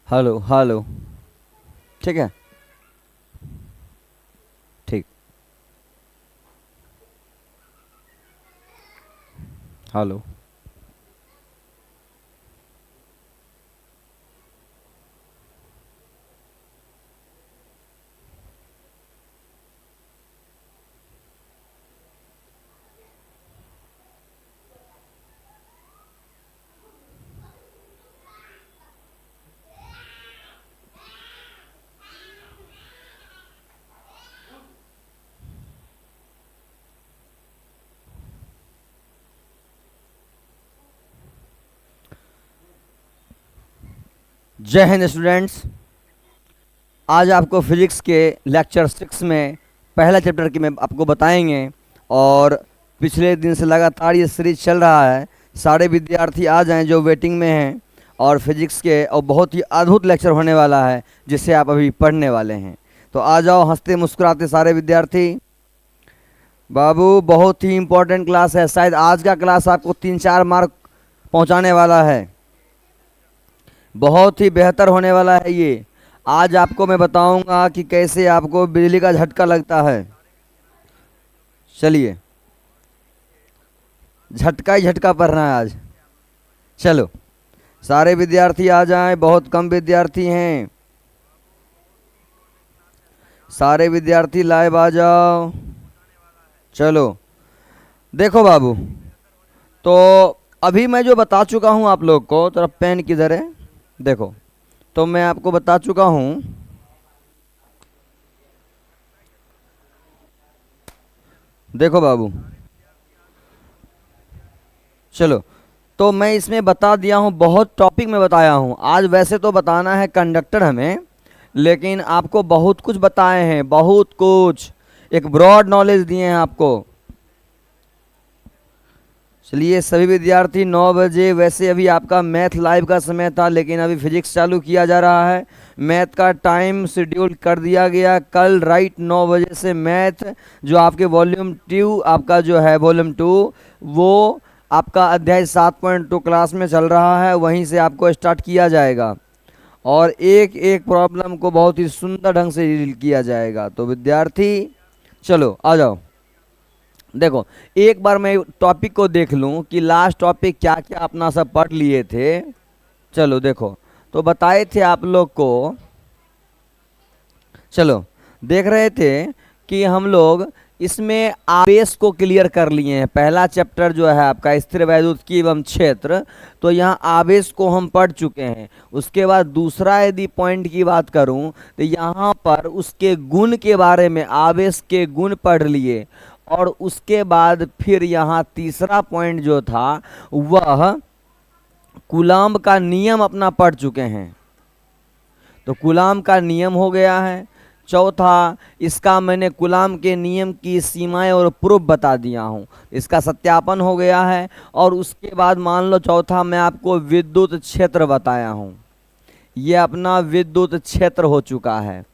Hello hello. ठीक है। ठीक। हेलो। जय हिंद स्टूडेंट्स। आज आपको फिजिक्स के लेक्चर 6 में पहला चैप्टर की मैं आपको बताएंगे। और पिछले दिन से लगातार ये सीरीज चल रहा है। सारे विद्यार्थी आ जाएं जो वेटिंग में हैं। और फिजिक्स के और बहुत ही अद्भुत लेक्चर होने वाला है जिसे आप अभी पढ़ने वाले हैं। तो आ जाओ हंसते मुस्कुराते सारे विद्यार्थी। बाबू बहुत ही इम्पोर्टेंट क्लास है। शायद आज का क्लास आपको 3-4 मार्क पहुंचाने वाला है। बहुत ही बेहतर होने वाला है ये। आज आपको मैं बताऊंगा कि कैसे आपको बिजली का झटका लगता है। चलिए, झटका ही झटका पढ़ना है आज। चलो सारे विद्यार्थी आ जाएं, बहुत कम विद्यार्थी हैं। सारे विद्यार्थी लाइव आ जाओ। चलो देखो बाबू, तो अभी मैं जो बता चुका हूं आप लोग को, तरफ पेन किधर है देखो, तो मैं आपको बता चुका हूं। देखो बाबू, चलो तो मैं इसमें बता दिया हूं, बहुत टॉपिक में बताया हूं। आज वैसे तो बताना है कंडक्टर हमें, लेकिन आपको बहुत कुछ बताए हैं, बहुत कुछ एक ब्रॉड नॉलेज दिए हैं आपको। चलिए सभी विद्यार्थी 9 बजे, वैसे अभी आपका मैथ लाइव का समय था लेकिन अभी फिजिक्स चालू किया जा रहा है। मैथ का टाइम शेड्यूल कर दिया गया कल राइट 9 बजे से। मैथ जो आपके वॉल्यूम 2 आपका जो है वॉल्यूम 2 वो आपका अध्याय 7.2 क्लास में चल रहा है, वहीं से आपको स्टार्ट किया जाएगा और एक एक प्रॉब्लम को बहुत ही सुंदर ढंग से डील किया जाएगा। तो विद्यार्थी चलो आ जाओ। देखो एक बार मैं टॉपिक को देख लूं कि लास्ट टॉपिक क्या क्या अपना सब पढ़ लिए थे। चलो देखो, तो बताए थे आप लोग को। चलो देख रहे थे कि हम लोग इसमें आवेश को क्लियर कर लिए हैं। पहला चैप्टर जो है आपका स्थिर वैद्युतिकी एवं क्षेत्र, तो यहाँ आवेश को हम पढ़ चुके हैं। उसके बाद दूसरा यदि पॉइंट की बात करूं तो यहाँ पर उसके गुण के बारे में, आवेश के गुण पढ़ लिए। और उसके बाद फिर यहाँ तीसरा पॉइंट जो था वह कूलाम्ब का नियम अपना पढ़ चुके हैं, तो कूलाम्ब का नियम हो गया है। चौथा, इसका मैंने कूलाम्ब के नियम की सीमाएं और प्रूफ बता दिया हूँ, इसका सत्यापन हो गया है। और उसके बाद मान लो चौथा मैं आपको विद्युत क्षेत्र बताया हूँ, ये अपना विद्युत क्षेत्र हो चुका है।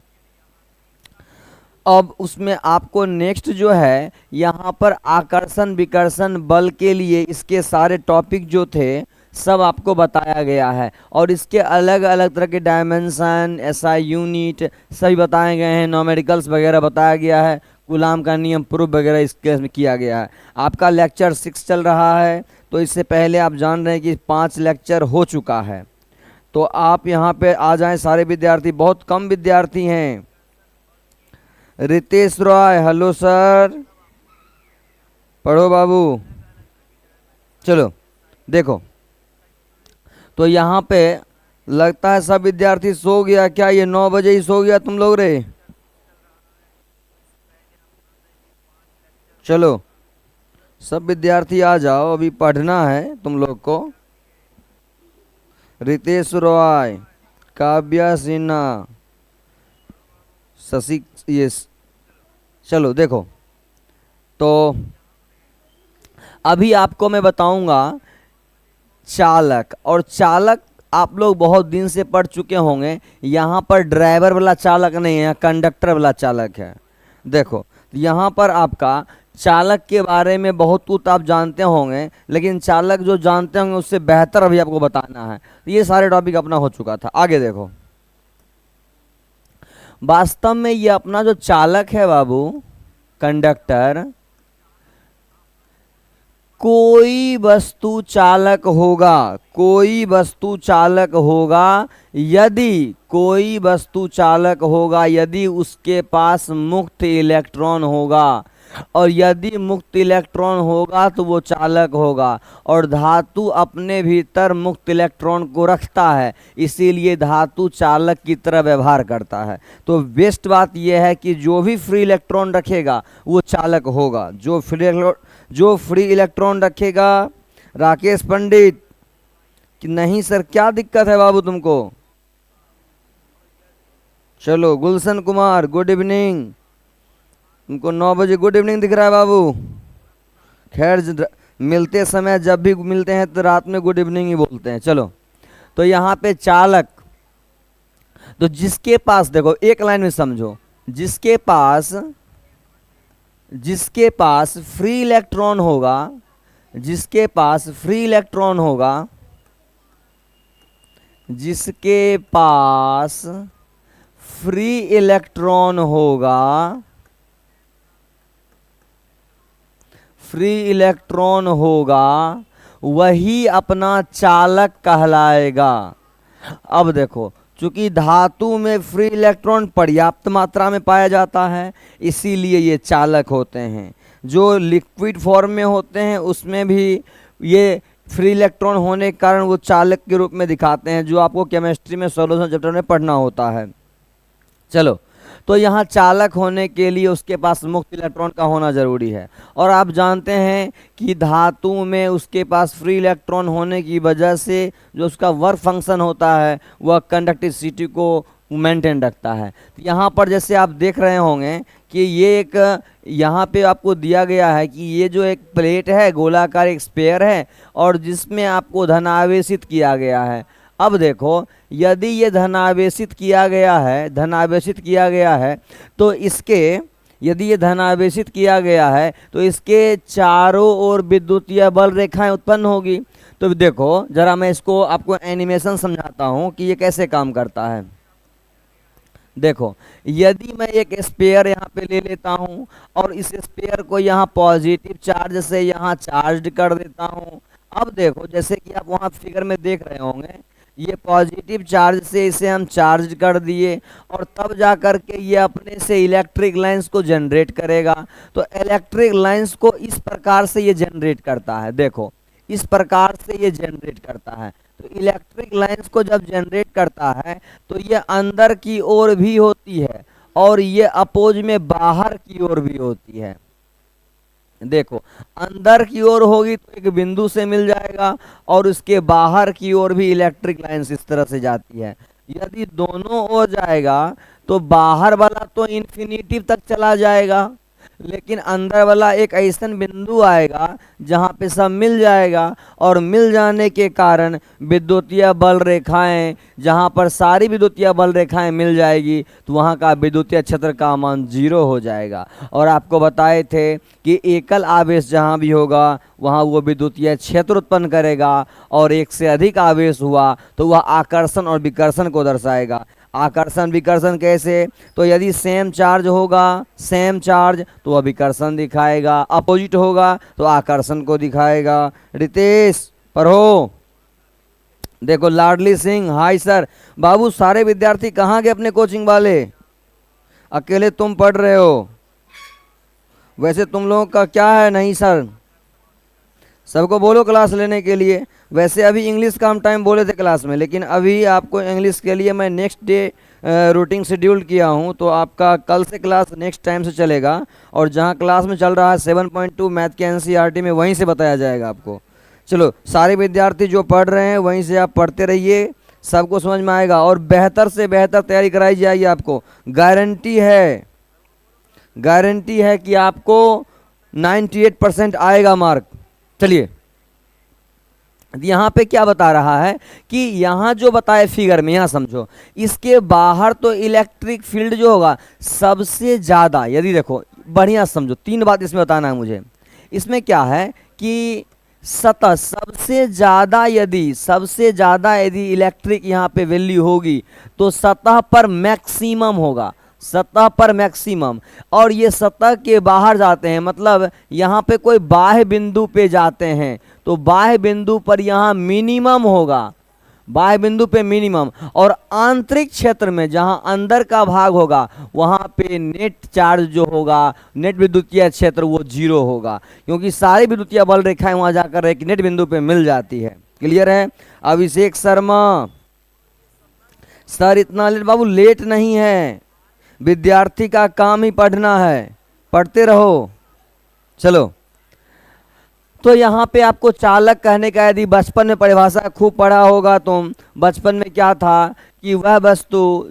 अब उसमें आपको नेक्स्ट जो है यहाँ पर आकर्षण विकर्षण बल के लिए इसके सारे टॉपिक जो थे सब आपको बताया गया है। और इसके अलग अलग तरह के डायमेंशन, एसआई यूनिट सभी बताए गए हैं, न्यूमेरिकल्स वगैरह बताया गया है, कूलाम्ब का नियम प्रूफ वगैरह इसके में किया गया है। आपका लेक्चर 6 चल रहा है, तो इससे पहले आप जान रहे हैं कि 5 लेक्चर हो चुका है। तो आप यहाँ पे आ जाएं सारे विद्यार्थी, बहुत कम विद्यार्थी हैं। रितेश रॉय, हेलो सर, पढ़ो बाबू। चलो देखो, तो यहाँ पे लगता है सब विद्यार्थी सो गया क्या? ये 9 बजे ही सो गया तुम लोग रे? चलो सब विद्यार्थी आ जाओ, अभी पढ़ना है तुम लोग को। रितेश रॉय, काव्या सिन्हा, शशि, ये चलो देखो, तो अभी आपको मैं बताऊंगा चालक। और चालक आप लोग बहुत दिन से पढ़ चुके होंगे। यहाँ पर ड्राइवर वाला चालक नहीं है, कंडक्टर वाला चालक है। देखो यहाँ पर आपका चालक के बारे में बहुत कुछ आप जानते होंगे, लेकिन चालक जो जानते होंगे उससे बेहतर अभी आपको बताना है। तो ये सारे टॉपिक अपना हो चुका था। आगे देखो, वास्तव में ये अपना जो चालक है बाबू, कंडक्टर, कोई वस्तु चालक होगा, कोई वस्तु चालक होगा यदि, कोई वस्तु चालक होगा यदि उसके पास मुक्त इलेक्ट्रॉन होगा, और यदि मुक्त इलेक्ट्रॉन होगा तो वो चालक होगा। और धातु अपने भीतर मुक्त इलेक्ट्रॉन को रखता है, इसीलिए धातु चालक की तरह व्यवहार करता है। तो बेस्ट बात यह है कि जो भी फ्री इलेक्ट्रॉन रखेगा वो चालक होगा। जो फ्री इलेक्ट्रॉन रखेगा। राकेश पंडित कि नहीं सर, क्या दिक्कत है बाबू तुमको? चलो गुलशन कुमार गुड इवनिंग, तुमको 9 बजे गुड इवनिंग दिख रहा है बाबू। खैर मिलते समय जब भी मिलते हैं तो रात में गुड इवनिंग ही बोलते हैं। चलो तो यहाँ पे चालक, तो जिसके पास देखो एक लाइन में समझो, जिसके पास फ्री इलेक्ट्रॉन होगा, जिसके पास फ्री इलेक्ट्रॉन होगा, जिसके पास फ्री इलेक्ट्रॉन होगा, फ्री इलेक्ट्रॉन होगा, वही अपना चालक कहलाएगा। अब देखो चूंकि धातु में फ्री इलेक्ट्रॉन पर्याप्त मात्रा में पाया जाता है, इसीलिए ये चालक होते हैं। जो लिक्विड फॉर्म में होते हैं उसमें भी ये फ्री इलेक्ट्रॉन होने के कारण वो चालक के रूप में दिखाते हैं, जो आपको केमिस्ट्री में सॉल्यूशन चैप्टर में पढ़ना होता है। चलो तो यहाँ चालक होने के लिए उसके पास मुक्त इलेक्ट्रॉन का होना जरूरी है। और आप जानते हैं कि धातु में उसके पास फ्री इलेक्ट्रॉन होने की वजह से जो उसका वर्क फंक्शन होता है वह कंडक्टिविटी को मेंटेन रखता है। तो यहाँ पर जैसे आप देख रहे होंगे कि ये एक यहाँ पे आपको दिया गया है कि ये जो एक प्लेट है, गोलाकार एक स्फीयर है, और जिसमें आपको धनावेशित किया गया है। अब देखो यदि ये धनावेशित किया गया है तो इसके, यदि ये धनावेशित किया गया है तो इसके चारों ओर विद्युतीय बल रेखाएं उत्पन्न होगी। तो देखो जरा मैं इसको आपको एनिमेशन समझाता हूँ कि ये कैसे काम करता है। देखो यदि मैं एक स्फीयर यहाँ पे ले लेता हूँ और इस स्फीयर को यहाँ पॉजिटिव चार्ज से यहाँ चार्ज कर देता हूँ। अब देखो जैसे कि आप वहाँ फिगर में देख रहे होंगे, ये पॉजिटिव चार्ज से इसे हम चार्ज कर दिए और तब जा कर के ये अपने से इलेक्ट्रिक लाइंस को जनरेट करेगा। तो इलेक्ट्रिक लाइंस को इस प्रकार से ये जनरेट करता है। देखो इस प्रकार से ये जनरेट करता है। तो इलेक्ट्रिक लाइंस को जब जनरेट करता है तो ये अंदर की ओर भी होती है और ये अपोज में बाहर की ओर भी होती है। देखो अंदर की ओर होगी तो एक बिंदु से मिल जाएगा और उसके बाहर की ओर भी इलेक्ट्रिक लाइंस इस तरह से जाती है। यदि दोनों ओर जाएगा तो बाहर वाला तो इन्फिनिटी तक चला जाएगा, लेकिन अंदर वाला एक ऐसा बिंदु आएगा जहां पे सब मिल जाएगा और मिल जाने के कारण विद्युतीय बल रेखाएं, जहां पर सारी विद्युतीय बल रेखाएं मिल जाएगी तो वहां का विद्युतीय क्षेत्र का मान 0 हो जाएगा। और आपको बताए थे कि एकल आवेश जहां भी होगा वहां वो विद्युतीय क्षेत्र उत्पन्न करेगा और एक से अधिक आवेश हुआ तो वह आकर्षण और विकर्षण को दर्शाएगा। आकर्षण विकर्षण कैसे? तो यदि सेम चार्ज होगा, सेम चार्ज तो वह विकर्षण दिखाएगा, अपोजिट होगा तो आकर्षण को दिखाएगा। रितेश पढ़ो। देखो लाडली सिंह हाय सर। बाबू सारे विद्यार्थी कहाँ गए अपने कोचिंग वाले? अकेले तुम पढ़ रहे हो? वैसे तुम लोगों का क्या है? नहीं सर, सबको बोलो क्लास लेने के लिए। वैसे अभी इंग्लिश का हम टाइम बोले थे क्लास में, लेकिन अभी आपको इंग्लिश के लिए मैं नेक्स्ट डे रूटीन शेड्यूल किया हूं, तो आपका कल से क्लास नेक्स्ट टाइम से चलेगा और जहां क्लास में चल रहा है 7.2 मैथ के एनसीईआरटी में वहीं से बताया जाएगा आपको। चलो सारे विद्यार्थी जो पढ़ रहे हैं वहीं से आप पढ़ते रहिए, सबको समझ में आएगा और बेहतर से बेहतर तैयारी कराई जाएगी। आपको गारंटी है कि आपको 98% आएगा मार्क। चलिए यहाँ पे क्या बता रहा है कि यहाँ जो बताए फिगर में, यहाँ समझो, इसके बाहर तो इलेक्ट्रिक फील्ड जो होगा सबसे ज़्यादा, यदि देखो बढ़िया समझो, 3 बात इसमें बताना है मुझे। इसमें क्या है कि सतह सबसे ज़्यादा यदि इलेक्ट्रिक यहाँ पे वैल्यू होगी तो सतह पर मैक्सिमम होगा। सतह पर मैक्सिमम, और ये सतह के बाहर जाते हैं, मतलब यहाँ पे कोई बाह्य बिंदु पे जाते हैं तो बाह्य बिंदु पर यहाँ मिनिमम होगा, बाह्य बिंदु पे मिनिमम, और आंतरिक क्षेत्र में जहां अंदर का भाग होगा वहां पे नेट चार्ज जो होगा, नेट विद्युतीय क्षेत्र वो जीरो होगा, क्योंकि सारी विद्युतीय बल रेखाएं वहां जाकर एक नेट बिंदु पे मिल जाती है। क्लियर है? अभिषेक शर्मा सर इतना लेट, बाबू लेट नहीं है, विद्यार्थी का काम ही पढ़ना है, पढ़ते रहो। चलो, तो यहाँ पे आपको चालक कहने का, यदि बचपन में परिभाषा खूब पढ़ा होगा तुम, बचपन में क्या था कि वह वस्तु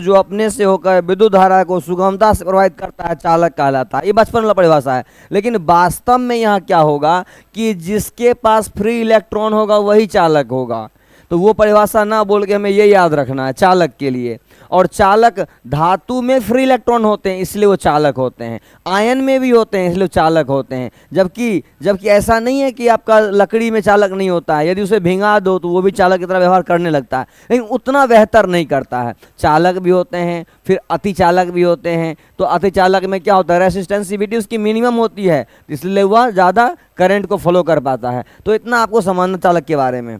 जो अपने से होकर विद्युत धारा को सुगमता से प्रभावित करता है चालक कहलाता है। ये बचपन वाला परिभाषा है, लेकिन वास्तव में यहाँ क्या होगा कि जिसके पास फ्री इलेक्ट्रॉन होगा वही चालक होगा। तो वो परिभाषा ना बोल के हमें ये याद रखना है चालक के लिए। और चालक धातु में फ्री इलेक्ट्रॉन होते हैं इसलिए वो चालक होते हैं, आयन में भी होते हैं इसलिए वो चालक होते हैं। जबकि ऐसा नहीं है कि आपका लकड़ी में चालक नहीं होता है, यदि उसे भिंगा दो तो वो भी चालक की तरह व्यवहार करने लगता है, लेकिन उतना बेहतर नहीं करता है। चालक भी होते हैं, फिर अति चालक भी होते हैं। तो अति चालक में क्या होता है, रेसिस्टेंसिविटी उसकी मिनिमम होती है, इसलिए वह ज़्यादा करंट को फॉलो कर पाता है। तो इतना आपको समझना चालक के बारे में।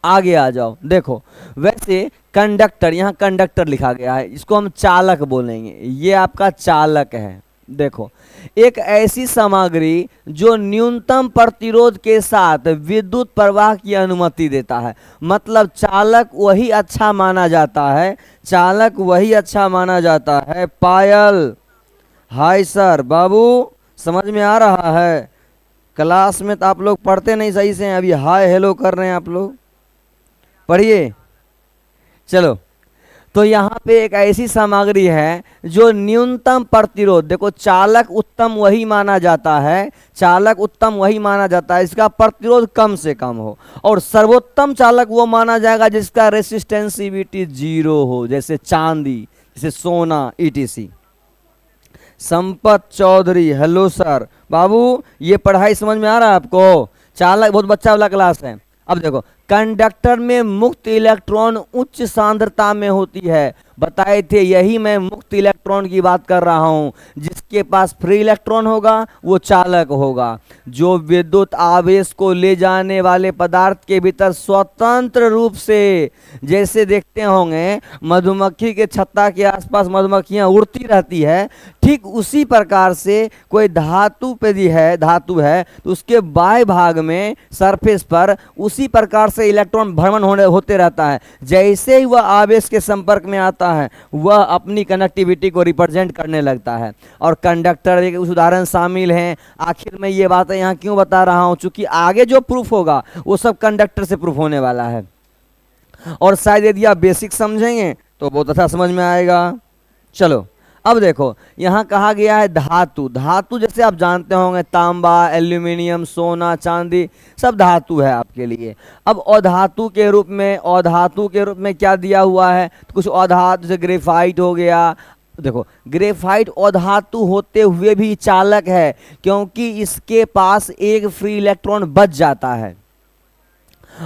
आगे आ जाओ, देखो वैसे कंडक्टर, यहाँ कंडक्टर लिखा गया है, इसको हम चालक बोलेंगे, ये आपका चालक है। देखो, एक ऐसी सामग्री जो न्यूनतम प्रतिरोध के साथ विद्युत प्रवाह की अनुमति देता है, मतलब चालक वही अच्छा माना जाता है, चालक वही अच्छा माना जाता है। पायल, हाय सर, बाबू समझ में आ रहा है? क्लास में तो आप लोग पढ़ते नहीं सही से, अभी हाय हेलो कर रहे हैं आप लोग, पढ़िए। चलो, तो यहाँ पे एक ऐसी सामग्री है जो न्यूनतम प्रतिरोध, देखो चालक उत्तम वही माना जाता है, चालक उत्तम वही माना जाता है इसका प्रतिरोध कम से कम हो, और सर्वोत्तम चालक वो माना जाएगा जिसका रेसिस्टेंसिविटी जीरो हो, जैसे चांदी, जैसे सोना, ETC. Sampat Chaudhary, hello sir. बाबू ये पढ़ाई समझ में आ रहा है आपको? चालक बहुत बच्चा वाला क्लास है। अब देखो, कंडक्टर में मुक्त इलेक्ट्रॉन उच्च सांद्रता में होती है, बताए थे, यही मैं मुक्त इलेक्ट्रॉन की बात कर रहा हूं। जिसके पास फ्री इलेक्ट्रॉन होगा वो चालक होगा। जो विद्युत आवेश को ले जाने वाले पदार्थ के भीतर स्वतंत्र रूप से, जैसे देखते होंगे मधुमक्खी के छत्ता के आसपास मधुमक्खियां उड़ती रहती है, ठीक उसी प्रकार से कोई धातु धातु है तो उसके बाह्य भाग में सरफेस पर उसी प्रकार से इलेक्ट्रॉन भ्रमण होते रहता है। जैसे ही वह आवेश के संपर्क में आता है वह अपनी कनेक्टिविटी को रिप्रेजेंट करने लगता है। और कंडक्टर एक उदाहरण शामिल हैं। आखिर में ये बातें यहाँ क्यों बता रहा हूँ, चूंकि आगे जो प्रूफ होगा वो सब कंडक्टर से प्रूफ होने वाला है, और शायद यदि आप बेसिक समझेंगे तो बहुत अच्छा समझ में आएगा। चलो, अब देखो यहाँ कहा गया है धातु। धातु जैसे आप जानते होंगे तांबा, एल्यूमिनियम, सोना, चांदी सब धातु है आपके लिए। अब अधातु के रूप में क्या दिया हुआ है, तो कुछ अधातु जैसे ग्रेफाइट हो गया। देखो, ग्रेफाइट अधातु होते हुए भी चालक है, क्योंकि इसके पास एक फ्री इलेक्ट्रॉन बच जाता है।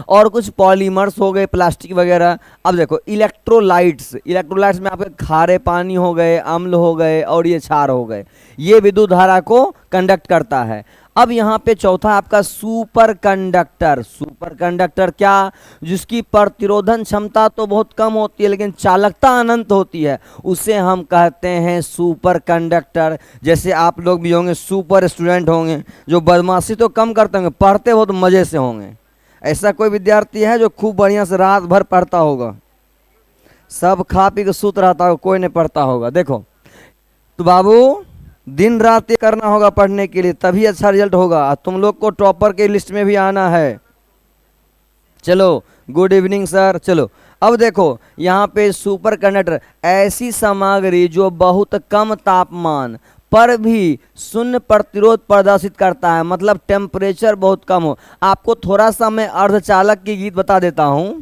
और कुछ पॉलीमर्स हो गए, प्लास्टिक वगैरह। अब देखो इलेक्ट्रोलाइट्स में आपके खारे पानी हो गए, अम्ल हो गए और ये क्षार हो गए, ये विद्युत धारा को कंडक्ट करता है। अब यहाँ पे चौथा आपका सुपर कंडक्टर क्या, जिसकी प्रतिरोधन क्षमता तो बहुत कम होती है लेकिन चालकता अनंत होती है, उसे हम कहते हैं सुपर कंडक्टर। जैसे आप लोग भी होंगे सुपर स्टूडेंट होंगे, जो बदमाशी तो कम करते होंगे, पढ़ते बहुत मजे से होंगे। ऐसा कोई विद्यार्थी है जो खूब बढ़िया से रात भर पढ़ता होगा? सब खा पी के सूत रहता होगा, कोई नहीं पढ़ता होगा। देखो, तो बाबू दिन रात ये करना होगा पढ़ने के लिए, तभी अच्छा रिजल्ट होगा। तुम लोग को टॉपर के लिस्ट में भी आना है। चलो, गुड इवनिंग सर। चलो, अब देखो यहाँ पे सुपर कंडक्टर, ऐसी सामग्री जो बहुत कम तापमान पर भी शून्य प्रतिरोध प्रदर्शित करता है, मतलब टेम्परेचर बहुत कम हो। आपको थोड़ा सा मैं अर्धचालक की गीत बता देता हूं।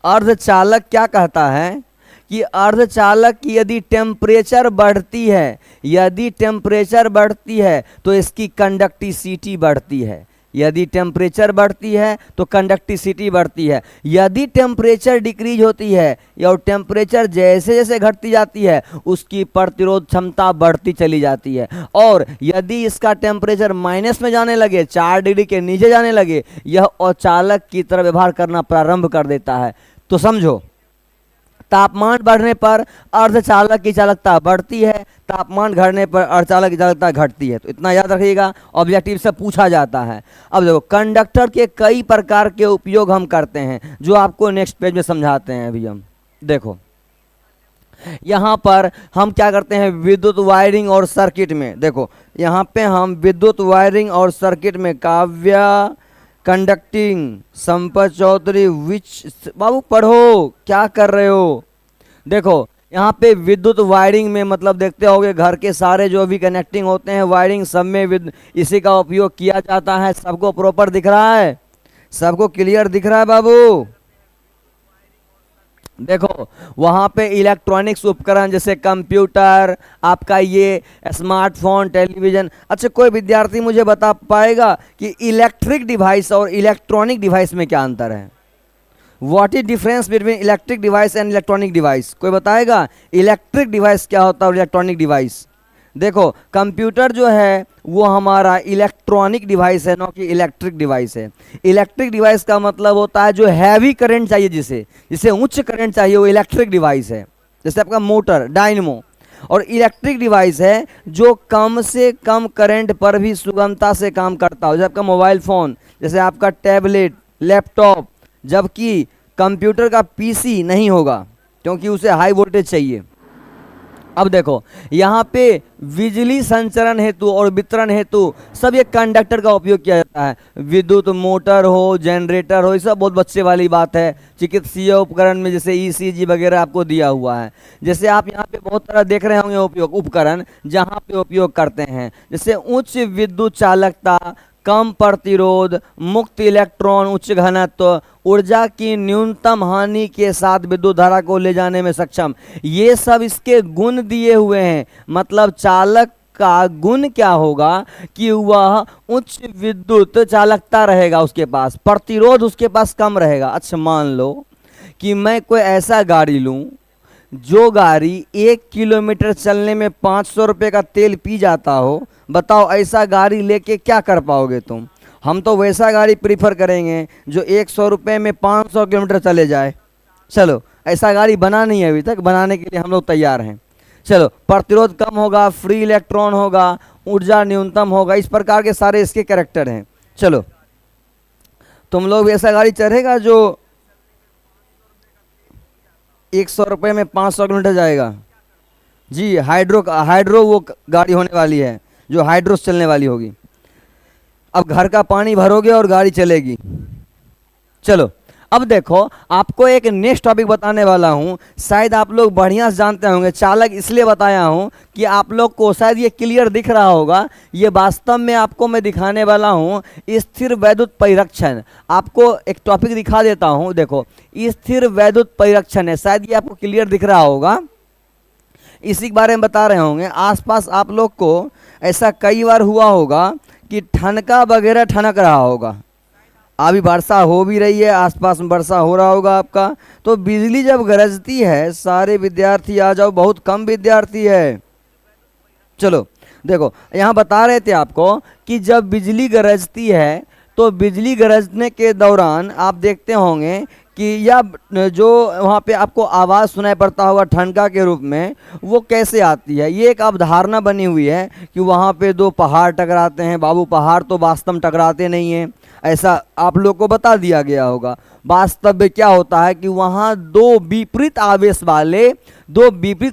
अर्धचालक क्या कहता है कि अर्धचालक की यदि टेम्परेचर बढ़ती है तो इसकी कंडक्टिविटी बढ़ती है। यदि टेम्परेचर बढ़ती है तो कंडक्टिविटी बढ़ती है। यदि टेम्परेचर डिक्रीज होती है या टेम्परेचर जैसे जैसे घटती जाती है उसकी प्रतिरोध क्षमता बढ़ती चली जाती है। और यदि इसका टेम्परेचर माइनस में जाने लगे, 4 डिग्री के नीचे जाने लगे, यह अचालक की तरह व्यवहार करना प्रारंभ कर देता है। तो समझो, तापमान बढ़ने पर अर्धचालक की चालकता बढ़ती है, तापमान घटने पर अर्धचालक की चालकता घटती है। तो इतना याद रखिएगा, ऑब्जेक्टिव से पूछा जाता है। अब देखो, कंडक्टर के कई प्रकार के उपयोग हम करते हैं जो आपको नेक्स्ट पेज में समझाते हैं। अभी हम देखो, यहाँ पर हम क्या करते हैं, विद्युत वायरिंग और सर्किट में। देखो यहाँ पे हम विद्युत वायरिंग और सर्किट में काव्या कंडक्टिंग संपत चौधरी विच, बाबू पढ़ो, क्या कर रहे हो। देखो यहाँ पे विद्युत वायरिंग में मतलब देखते होगे घर के सारे जो भी कनेक्टिंग होते हैं वायरिंग, सब में इसी का उपयोग किया जाता है। सबको प्रॉपर दिख रहा है, सबको क्लियर दिख रहा है बाबू। देखो वहाँ पे इलेक्ट्रॉनिक्स उपकरण जैसे कंप्यूटर, आपका ये स्मार्टफोन, टेलीविजन। अच्छा, कोई विद्यार्थी मुझे बता पाएगा कि इलेक्ट्रिक डिवाइस और इलेक्ट्रॉनिक डिवाइस में क्या अंतर है? What is difference between electric device and electronic device? कोई बताएगा इलेक्ट्रिक डिवाइस क्या होता है और इलेक्ट्रॉनिक डिवाइस? देखो कंप्यूटर जो है वो हमारा इलेक्ट्रॉनिक डिवाइस है, ना कि इलेक्ट्रिक डिवाइस है। इलेक्ट्रिक डिवाइस का मतलब होता है जो हैवी करंट चाहिए, जिसे उच्च करंट चाहिए, वो इलेक्ट्रिक डिवाइस है। जैसे आपका मोटर, डायनमो। और इलेक्ट्रिक डिवाइस है जो कम से कम करंट पर भी सुगमता से काम करता हो, जैसे आपका मोबाइल फ़ोन, जैसे आपका टैबलेट, लैपटॉप। जबकि कंप्यूटर का पीसी नहीं होगा क्योंकि उसे हाई वोल्टेज चाहिए। अब देखो यहाँ पे बिजली संचरण हेतु और वितरण हेतु सब ये कंडक्टर का उपयोग किया जाता है। विद्युत मोटर हो, जनरेटर हो, ये सब बहुत बच्चे वाली बात है। चिकित्सीय उपकरण में जैसे ईसीजी वगैरह आपको दिया हुआ है। जैसे आप यहाँ पे बहुत तरह देख रहे होंगे उपयोग, उपकरण जहाँ पे उपयोग करते हैं, जैसे उच्च विद्युत चालकता, कम प्रतिरोध, मुक्त इलेक्ट्रॉन, उच्च घनत्व, ऊर्जा की न्यूनतम हानि के साथ विद्युत धारा को ले जाने में सक्षम। ये सब इसके गुण दिए हुए हैं। मतलब चालक का गुण क्या होगा कि वह उच्च विद्युत चालकता रहेगा उसके पास, प्रतिरोध उसके पास कम रहेगा। अच्छा मान लो कि मैं कोई ऐसा गाड़ी लूं जो गाड़ी 1 किलोमीटर चलने में 500 रुपये का तेल पी जाता हो। बताओ ऐसा गाड़ी लेके क्या कर पाओगे तुम? हम तो वैसा गाड़ी प्रीफर करेंगे जो 100 रुपये में 500 किलोमीटर चले जाए। चलो ऐसा गाड़ी बना नहीं है अभी तक, बनाने के लिए हम लोग तैयार हैं। चलो प्रतिरोध कम होगा, फ्री इलेक्ट्रॉन होगा, ऊर्जा न्यूनतम होगा, इस प्रकार के सारे इसके कैरेक्टर हैं। चलो तुम लोग भी ऐसा गाड़ी चढ़ेगा जो 100 रुपये में 500 किलोमीटर जाएगा? जी हाइड्रो वो गाड़ी होने वाली है जो हाइड्रो से चलने वाली होगी। अब घर का पानी भरोगे और गाड़ी चलेगी। चलो अब देखो आपको एक नेक्स्ट टॉपिक बताने वाला हूं, शायद आप लोग बढ़िया से जानते होंगे। चालक इसलिए बताया हूं कि आप लोग को शायद ये क्लियर दिख रहा होगा। ये वास्तव में आपको मैं दिखाने वाला हूं स्थिर वैद्युत परिरक्षण। आपको एक टॉपिक दिखा देता हूं। देखो स्थिर वैद्युत परिरक्षण है, शायद ये आपको क्लियर दिख रहा होगा। इसी के बारे में बता रहे होंगे। आसपास आप लोग को ऐसा कई बार हुआ होगा कि ठनका वगैरह ठनक रहा होगा। अभी वर्षा हो भी रही है, आसपास में वर्षा हो रहा होगा आपका। तो बिजली जब गरजती है, सारे विद्यार्थी आ जाओ, बहुत कम विद्यार्थी है। चलो देखो यहाँ बता रहे थे आपको कि जब बिजली गरजती है तो बिजली गरजने के दौरान आप देखते होंगे कि या जो वहाँ पे आपको आवाज़ सुनाई पड़ता होगा ठनका के रूप में, वो कैसे आती है। ये एक अवधारणा बनी हुई है कि वहाँ पे दो पहाड़ टकराते हैं। बाबू पहाड़ तो वास्तव में टकराते नहीं हैं, ऐसा आप लोग को बता दिया गया होगा। वास्तव में क्या होता है कि वहाँ दो विपरीत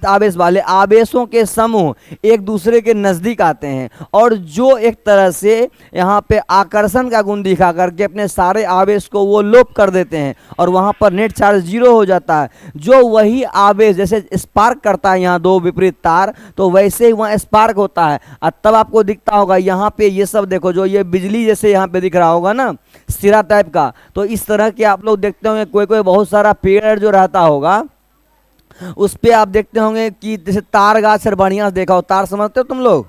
आवेश वाले आवेशों के समूह एक दूसरे के नज़दीक आते हैं और जो एक तरह से यहाँ पे आकर्षण का गुण दिखा करके अपने सारे आवेश को वो लोप कर देते हैं और वहाँ पर नेट चार्ज 0 हो जाता है। जो वही आवेश जैसे स्पार्क करता है यहाँ दो विपरीत तार, तो वैसे ही वहाँ स्पार्क होता है। और तब आपको दिखता होगा यहाँ पे ये सब देखो, जो ये बिजली जैसे यहाँ पे दिख रहा होगा ना, सिरा टाइप का। तो इस तरह के आप लोग देखते होंगे कोई कोई बहुत सारा पेड़ जो रहता होगा उस पे आप देखते होंगे कि जैसे तार गाछ है। बढ़िया से देखा हो, तार समझते हो तुम लोग?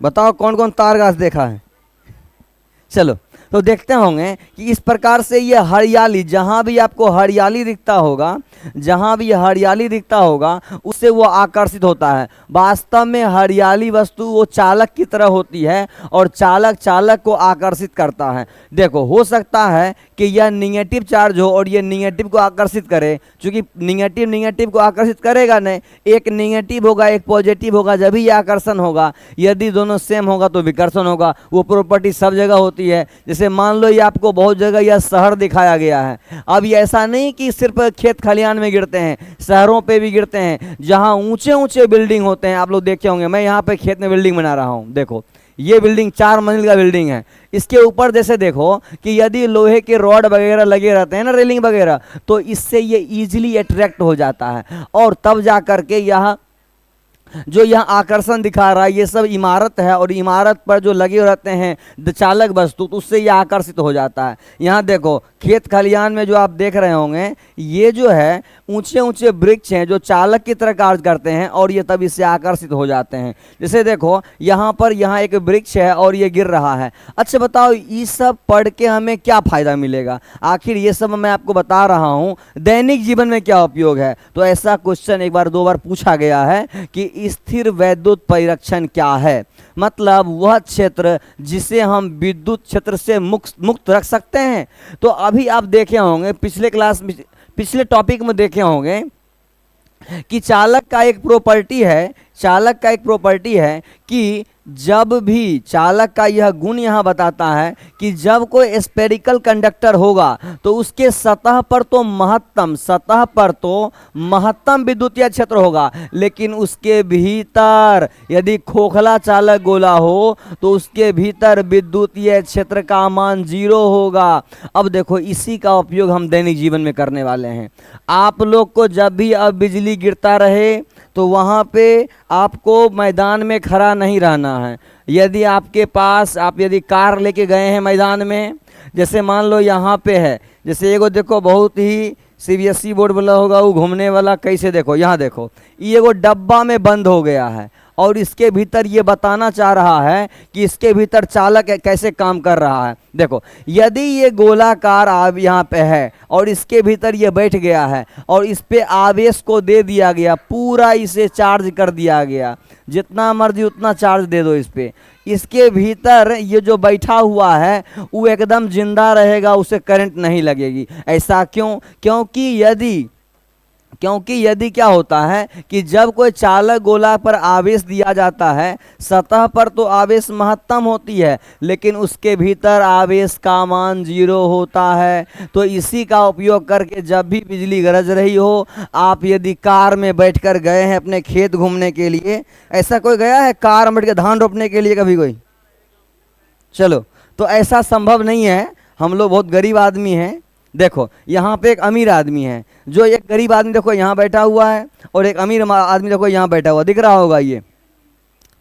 बताओ कौन कौन तार गाछ देखा है? चलो, तो देखते होंगे कि इस प्रकार से ये हरियाली, जहाँ भी आपको हरियाली दिखता होगा, जहाँ भी हरियाली दिखता होगा उससे वो आकर्षित होता है। वास्तव में हरियाली वस्तु वो चालक की तरह होती है और चालक चालक को आकर्षित करता है। देखो, हो सकता है कि यह निगेटिव चार्ज हो और ये निगेटिव को आकर्षित करे, क्योंकि निगेटिव निगेटिव को आकर्षित करेगा नहीं, एक निगेटिव होगा एक पॉजिटिव होगा, जब ही ये आकर्षण होगा। यदि दोनों सेम होगा तो विकर्षण होगा। वो प्रॉपर्टी सब जगह होती है। जैसे मान लो ये आपको बहुत जगह यह शहर दिखाया गया है। अब ये ऐसा नहीं कि सिर्फ खेत खलियान में गिरते हैं, शहरों पे भी गिरते हैं, जहां ऊंचे ऊंचे बिल्डिंग होते हैं। आप लोग देखे होंगे, मैं यहाँ पे खेत में बिल्डिंग बना रहा हूँ। देखो, ये बिल्डिंग 4 मंजिल का बिल्डिंग है। इसके ऊपर जैसे देखो कि यदि लोहे के रॉड वगैरह लगे रहते हैं ना, रेलिंग वगैरह, तो इससे ये इजीली अट्रैक्ट हो जाता है और तब जा करके यह जो यहाँ आकर्षण दिखा रहा है, ये सब इमारत है और इमारत पर जो लगे रहते हैं चालक वस्तु, तो उससे ये आकर्षित हो जाता है। यहाँ देखो, खेत खलियान में जो आप देख रहे होंगे, ये जो है ऊंचे ऊंचे वृक्ष हैं जो चालक की तरह कार्य करते हैं और ये तब इससे आकर्षित हो जाते हैं। जैसे देखो यहाँ पर, यहाँ एक वृक्ष है और ये गिर रहा है। अच्छा बताओ, ये सब पढ़ के हमें क्या फायदा मिलेगा? आखिर ये सब मैं आपको बता रहा हूँ, दैनिक जीवन में क्या उपयोग है। तो ऐसा क्वेश्चन एक बार 2 बार पूछा गया है कि स्थिर वैद्युत परिरक्षण क्या है। मतलब वह क्षेत्र जिसे हम विद्युत क्षेत्र से मुक्त रख सकते हैं। तो अभी आप देखे होंगे, पिछले क्लास में, पिछले टॉपिक में देखे होंगे कि चालक का एक प्रॉपर्टी है, चालक का एक प्रॉपर्टी है कि जब भी चालक का यह गुण यहाँ बताता है कि जब कोई स्फेरिकल कंडक्टर होगा तो उसके सतह पर तो महत्तम विद्युतीय क्षेत्र होगा, लेकिन उसके भीतर यदि खोखला चालक गोला हो तो उसके भीतर विद्युतीय क्षेत्र का मान 0 होगा। अब देखो, इसी का उपयोग हम दैनिक जीवन में करने वाले हैं। आप लोग को जब भी अब बिजली गिरता रहे तो वहाँ पे आपको मैदान में खड़ा नहीं रहना है। यदि आपके पास, आप यदि कार लेके गए हैं मैदान में, जैसे मान लो यहाँ पे है, जैसे एगो देखो बहुत ही CBSE बोर्ड वाला होगा वो घूमने वाला, कैसे देखो, यहाँ देखो, ये एगो डब्बा में बंद हो गया है और इसके भीतर ये बताना चाह रहा है कि इसके भीतर चालक कैसे काम कर रहा है। देखो, यदि ये गोलाकार अब यहाँ पे है और इसके भीतर ये बैठ गया है और इस पे आवेश को दे दिया गया, पूरा इसे चार्ज कर दिया गया, जितना मर्जी उतना चार्ज दे दो इस पे, इसके भीतर ये जो बैठा हुआ है वो एकदम जिंदा रहेगा, उसे करंट नहीं लगेगी। ऐसा क्यों? क्योंकि यदि क्या होता है कि जब कोई चालक गोला पर आवेश दिया जाता है, सतह पर तो आवेश महत्तम होती है लेकिन उसके भीतर आवेश का मान 0 होता है। तो इसी का उपयोग करके जब भी बिजली गरज रही हो, आप यदि कार में बैठकर गए हैं अपने खेत घूमने के लिए, ऐसा कोई गया है कार में बैठ के धान रोपने के लिए कभी कोई? चलो, तो ऐसा संभव नहीं है, हम लोग बहुत गरीब आदमी हैं। देखो, यहाँ पे एक अमीर आदमी है, जो एक गरीब आदमी देखो यहाँ बैठा हुआ है और एक अमीर आदमी देखो यहाँ बैठा हुआ, दिख रहा होगा, ये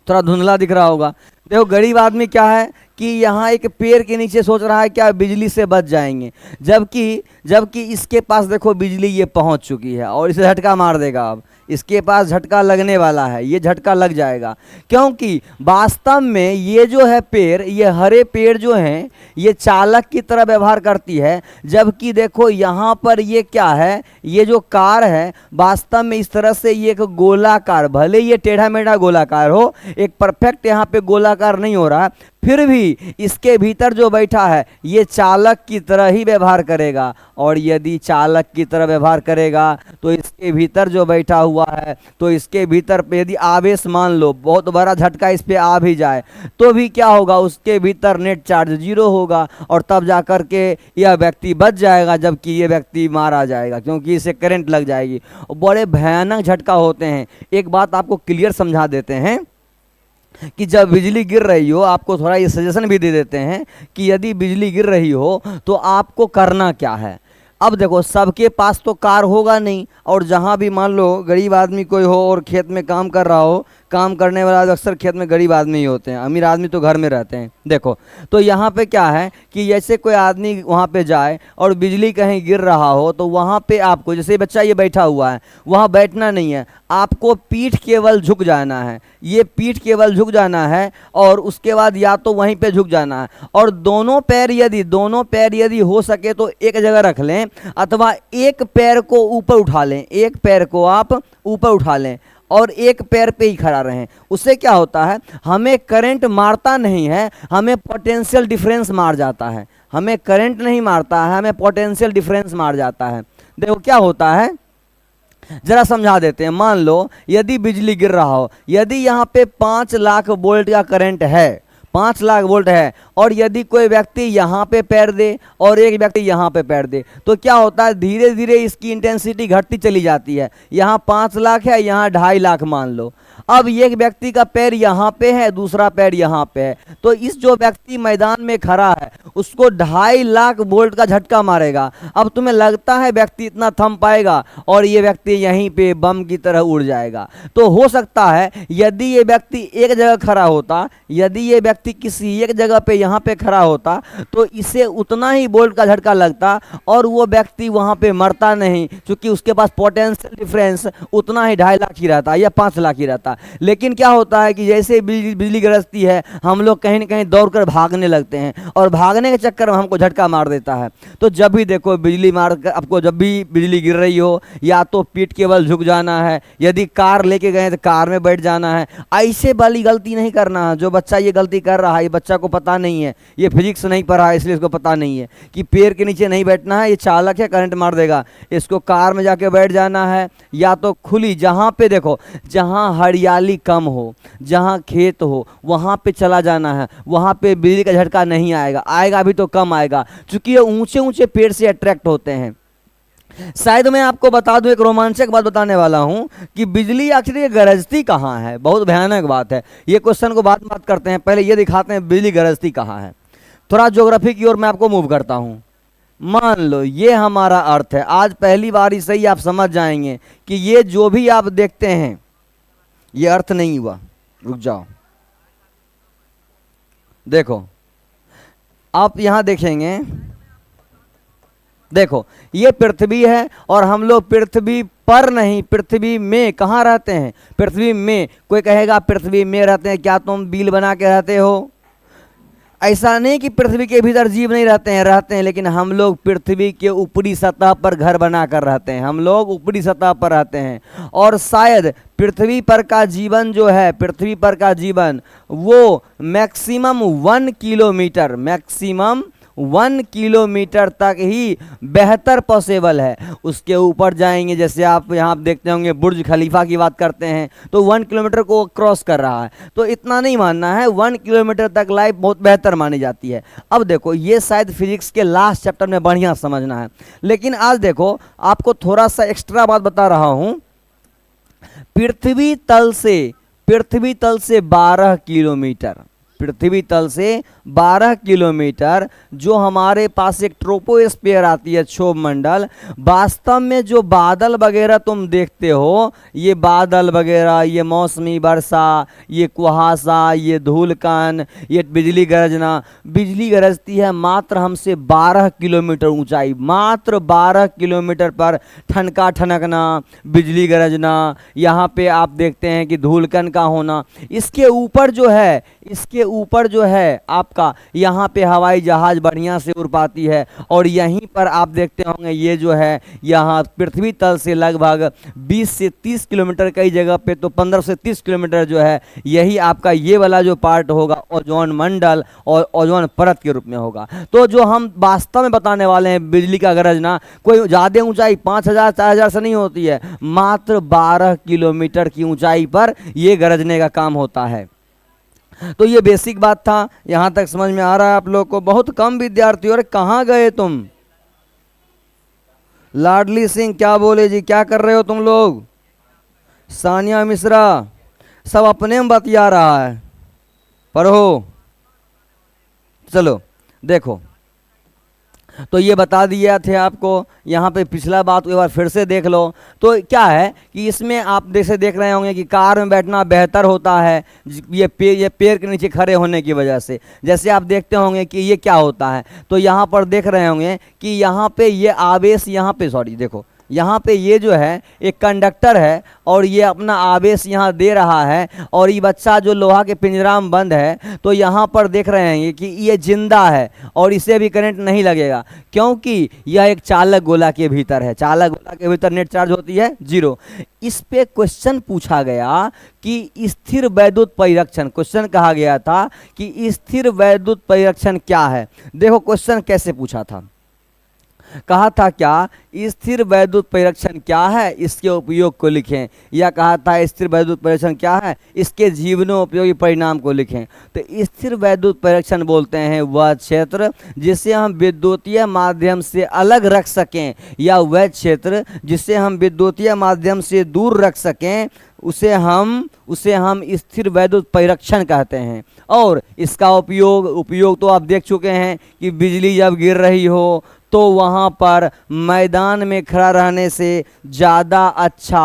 थोड़ा धुंधला दिख रहा होगा। देखो, गरीब आदमी क्या है कि यहाँ एक पेड़ के नीचे सोच रहा है क्या बिजली से बच जाएंगे, जबकि इसके पास देखो बिजली ये पहुँच चुकी है और इसे झटका मार देगा। अब इसके पास झटका लगने वाला है, ये झटका लग जाएगा, क्योंकि वास्तव में ये जो है पेड़, ये हरे पेड़ जो हैं ये चालक की तरह व्यवहार करती है। जबकि देखो यहाँ पर ये क्या है, ये जो कार है वास्तव में इस तरह से ये एक गोलाकार, भले ये टेढ़ा मेढ़ा गोलाकार हो, एक परफेक्ट यहाँ पे गोलाकार नहीं हो रहा, फिर भी इसके भीतर जो बैठा है ये चालक की तरह ही व्यवहार करेगा। और यदि चालक की तरह व्यवहार करेगा तो इसके भीतर जो बैठा हुआ है, तो इसके भीतर यदि आवेश मान लो बहुत बड़ा झटका इस पे आ भी जाए तो भी क्या होगा, उसके भीतर नेट चार्ज 0 होगा और तब जा कर के यह व्यक्ति बच जाएगा, जबकि ये व्यक्ति मारा जाएगा क्योंकि इसे करंट लग जाएगी। बड़े भयानक झटका होते हैं। एक बात आपको क्लियर समझा देते हैं कि जब बिजली गिर रही हो, आपको थोड़ा ये सजेशन भी दे देते हैं कि यदि बिजली गिर रही हो तो आपको करना क्या है। अब देखो, सबके पास तो कार होगा नहीं, और जहाँ भी मान लो गरीब आदमी कोई हो और खेत में काम कर रहा हो, काम करने वाला अक्सर खेत में गरीब आदमी ही होते हैं, अमीर आदमी तो घर में रहते हैं। देखो तो यहाँ पे क्या है कि जैसे कोई आदमी वहाँ पे जाए और बिजली कहीं गिर रहा हो तो वहाँ पे आपको, जैसे बच्चा ये बैठा हुआ है, वहाँ बैठना नहीं है, आपको पीठ केवल झुक जाना है, ये पीठ केवल झुक जाना है और उसके बाद या तो वहीं पे झुक जाना है और दोनों पैर यदि हो सके तो एक जगह रख लें अथवा एक पैर को ऊपर उठा लें, एक पैर को आप ऊपर उठा लें और एक पैर पे ही खड़ा रहें। उससे क्या होता है, हमें करंट मारता नहीं है, हमें पोटेंशियल डिफरेंस मार जाता है। हमें करंट नहीं मारता है, हमें पोटेंशियल डिफरेंस मार जाता है। देखो क्या होता है, जरा समझा देते हैं। मान लो यदि बिजली गिर रहा हो, यदि यहाँ पे 5 लाख वोल्ट का करंट है, 5 लाख वोल्ट है और यदि कोई व्यक्ति यहाँ पे पैर दे और एक व्यक्ति यहाँ पे पैर दे तो क्या होता है, धीरे धीरे इसकी इंटेंसिटी घटती चली जाती है। यहाँ 5 लाख है, यहाँ 2.5 लाख मान लो। अब एक व्यक्ति का पैर यहाँ पे है, दूसरा पैर यहाँ पे है, तो इस जो व्यक्ति मैदान में खड़ा है उसको 2.5 लाख वोल्ट का झटका मारेगा। अब तुम्हें लगता है व्यक्ति इतना थम पाएगा और ये व्यक्ति यहीं पे बम की तरह उड़ जाएगा? तो हो सकता है यदि ये व्यक्ति एक जगह खड़ा होता, यदि ये व्यक्ति किसी एक जगह पे यहाँ पे खड़ा होता तो इसे उतना ही वोल्ट का झटका लगता और वो व्यक्ति वहाँ पे मरता नहीं, क्योंकि उसके पास पोटेंशियल डिफरेंस उतना ही 2.5 लाख ही रहता या 5 लाख ही रहता। लेकिन क्या होता है कि जैसे बिजली गरजती है हम लोग कहीं ना कहीं दौड़कर भागने लगते हैं और भागने के चक्कर में हमको झटका मार देता है। तो जब भी देखो बिजली मार कर आपको, जब भी बिजली गिर रही हो, या तो पीठ केवल झुक जाना है, यदि कार लेके गए तो कार में बैठ जाना है। ऐसे वाली गलती नहीं करना है। जो बच्चा ये गलती कर रहा है, ये बच्चा को पता नहीं है, ये फिजिक्स नहीं पढ़ा है इसलिए इसको पता नहीं है कि पैर के नीचे नहीं बैठना है, ये चालक है करंट मार देगा। इसको कार में जाके बैठ जाना है या तो खुली जहाँ पे देखो, जहाँ हरियाली कम हो, जहाँ खेत हो, वहाँ पे चला जाना है। वहाँ पे बिजली का झटका नहीं आएगा, आएगा भी तो कम आएगा, क्योंकि ये ऊंचे ऊंचे पेड़ से अट्रैक्ट होते हैं। शायद मैं आपको बता दूं, एक रोमांचक बात बताने वाला हूं कि बिजली आखिर गरजती कहाँ है। बहुत भयानक बात है, ये क्वेश्चन को बात करते हैं, पहले ये दिखाते हैं बिजली गरजती कहाँ है। थोड़ा ज्योग्राफी की ओर मैं आपको मूव करता हूं। मान लो ये हमारा अर्थ है। आज पहली बार ही सही आप समझ जाएंगे कि ये जो भी आप देखते हैं ये अर्थ नहीं हुआ। रुक जाओ, देखो आप यहां देखेंगे, देखो ये पृथ्वी है और हम लोग पृथ्वी पर नहीं, पृथ्वी में कहाँ रहते हैं? पृथ्वी में। कोई कहेगा पृथ्वी में रहते हैं, क्या तुम बिल बना के रहते हो? ऐसा नहीं कि पृथ्वी के भीतर जीव नहीं रहते हैं, रहते हैं, लेकिन हम लोग पृथ्वी के ऊपरी सतह पर घर बनाकर रहते हैं। हम लोग ऊपरी सतह पर रहते हैं और शायद पृथ्वी पर का जीवन जो है, पृथ्वी पर का जीवन वो मैक्सिमम 1 किलोमीटर, मैक्सिमम 1 किलोमीटर तक ही बेहतर पॉसिबल है। उसके ऊपर जाएंगे, जैसे आप यहाँ देखते होंगे बुर्ज खलीफा की बात करते हैं तो 1 किलोमीटर को क्रॉस कर रहा है। तो इतना नहीं मानना है, 1 किलोमीटर तक लाइफ बहुत बेहतर मानी जाती है। अब देखो ये शायद फिजिक्स के लास्ट चैप्टर में बढ़िया समझना है, लेकिन आज देखो आपको थोड़ा सा एक्स्ट्रा बात बता रहा हूं। पृथ्वी तल से 12 किलोमीटर, पृथ्वी तल से 12 किलोमीटर जो हमारे पास एक ट्रोपोस्फीयर आती है, क्षोभ मंडल। वास्तव में जो बादल वगैरह तुम देखते हो, ये बादल वगैरह, ये मौसमी वर्षा, ये कुहासा, ये धूलकण, ये बिजली गरजना, बिजली गरजती है मात्र हमसे 12 किलोमीटर ऊंचाई, मात्र 12 किलोमीटर पर ठनका ठनकना, बिजली गरजना, यहाँ पे आप देखते हैं कि धूलकण का होना। इसके ऊपर जो है आपका यहाँ पे हवाई जहाज बढ़िया से उड़ पाती है और यहीं पर आप देखते होंगे ये जो है यहाँ पृथ्वी तल से लगभग 20 से 30 किलोमीटर, कई जगह पे तो 15 से 30 किलोमीटर जो है, यही आपका ये वाला जो पार्ट होगा ओजोन मंडल और ओजोन परत के रूप में होगा। तो जो हम वास्तव में बताने वाले हैं बिजली का गरजना, कोई ज़्यादा ऊंचाई 5000 4000 से नहीं होती है, मात्र 12 किलोमीटर की ऊंचाई पर ये गरजने का काम होता है। तो ये बेसिक बात था, यहां तक समझ में आ रहा है आप लोग को? बहुत कम विद्यार्थी, और कहाँ गए तुम? लाडली सिंह क्या बोले जी, क्या कर रहे हो तुम लोग? सानिया मिश्रा सब अपने में बतिया रहा है, पढ़ो। चलो देखो तो ये बता दिया थे आपको। यहाँ पे पिछला बात एक बार फिर से देख लो। तो क्या है कि इसमें आप जैसे देख रहे होंगे कि कार में बैठना बेहतर होता है ये पैर के नीचे खड़े होने की वजह से। जैसे आप देखते होंगे कि ये क्या होता है, तो यहाँ पर देख रहे होंगे कि यहाँ पे ये आवेश, यहाँ पे सॉरी देखो, यहाँ पे ये जो है एक कंडक्टर है और ये अपना आवेश यहाँ दे रहा है, और ये बच्चा जो लोहा के पिंजरा में बंद है, तो यहाँ पर देख रहे हैं कि ये जिंदा है और इसे भी करंट नहीं लगेगा, क्योंकि यह एक चालक गोला के भीतर है। चालक गोला के भीतर नेट चार्ज होती है 0। इस पे क्वेश्चन पूछा गया कि स्थिर वैद्युत परिरक्षण, क्वेश्चन कहा गया था कि स्थिर वैद्युत परिरक्षण क्या है। देखो क्वेश्चन कैसे पूछा था, कहा था क्या, स्थिर वैद्युत परिरक्षण क्या है, इसके उपयोग को लिखें, या कहा था स्थिर वैद्युत परिरक्षण क्या है, इसके जीवनोपयोगी परिणाम को लिखें। तो स्थिर वैद्युत परिरक्षण बोलते हैं वह क्षेत्र जिसे हम विद्युतीय माध्यम से अलग रख सकें, या वह क्षेत्र जिसे हम विद्युतीय माध्यम से दूर रख सकें, उसे हम स्थिर वैद्युत परिरक्षण कहते हैं। और इसका उपयोग तो आप देख चुके हैं कि बिजली जब गिर रही हो तो वहाँ पर मैदान में खड़ा रहने से ज़्यादा अच्छा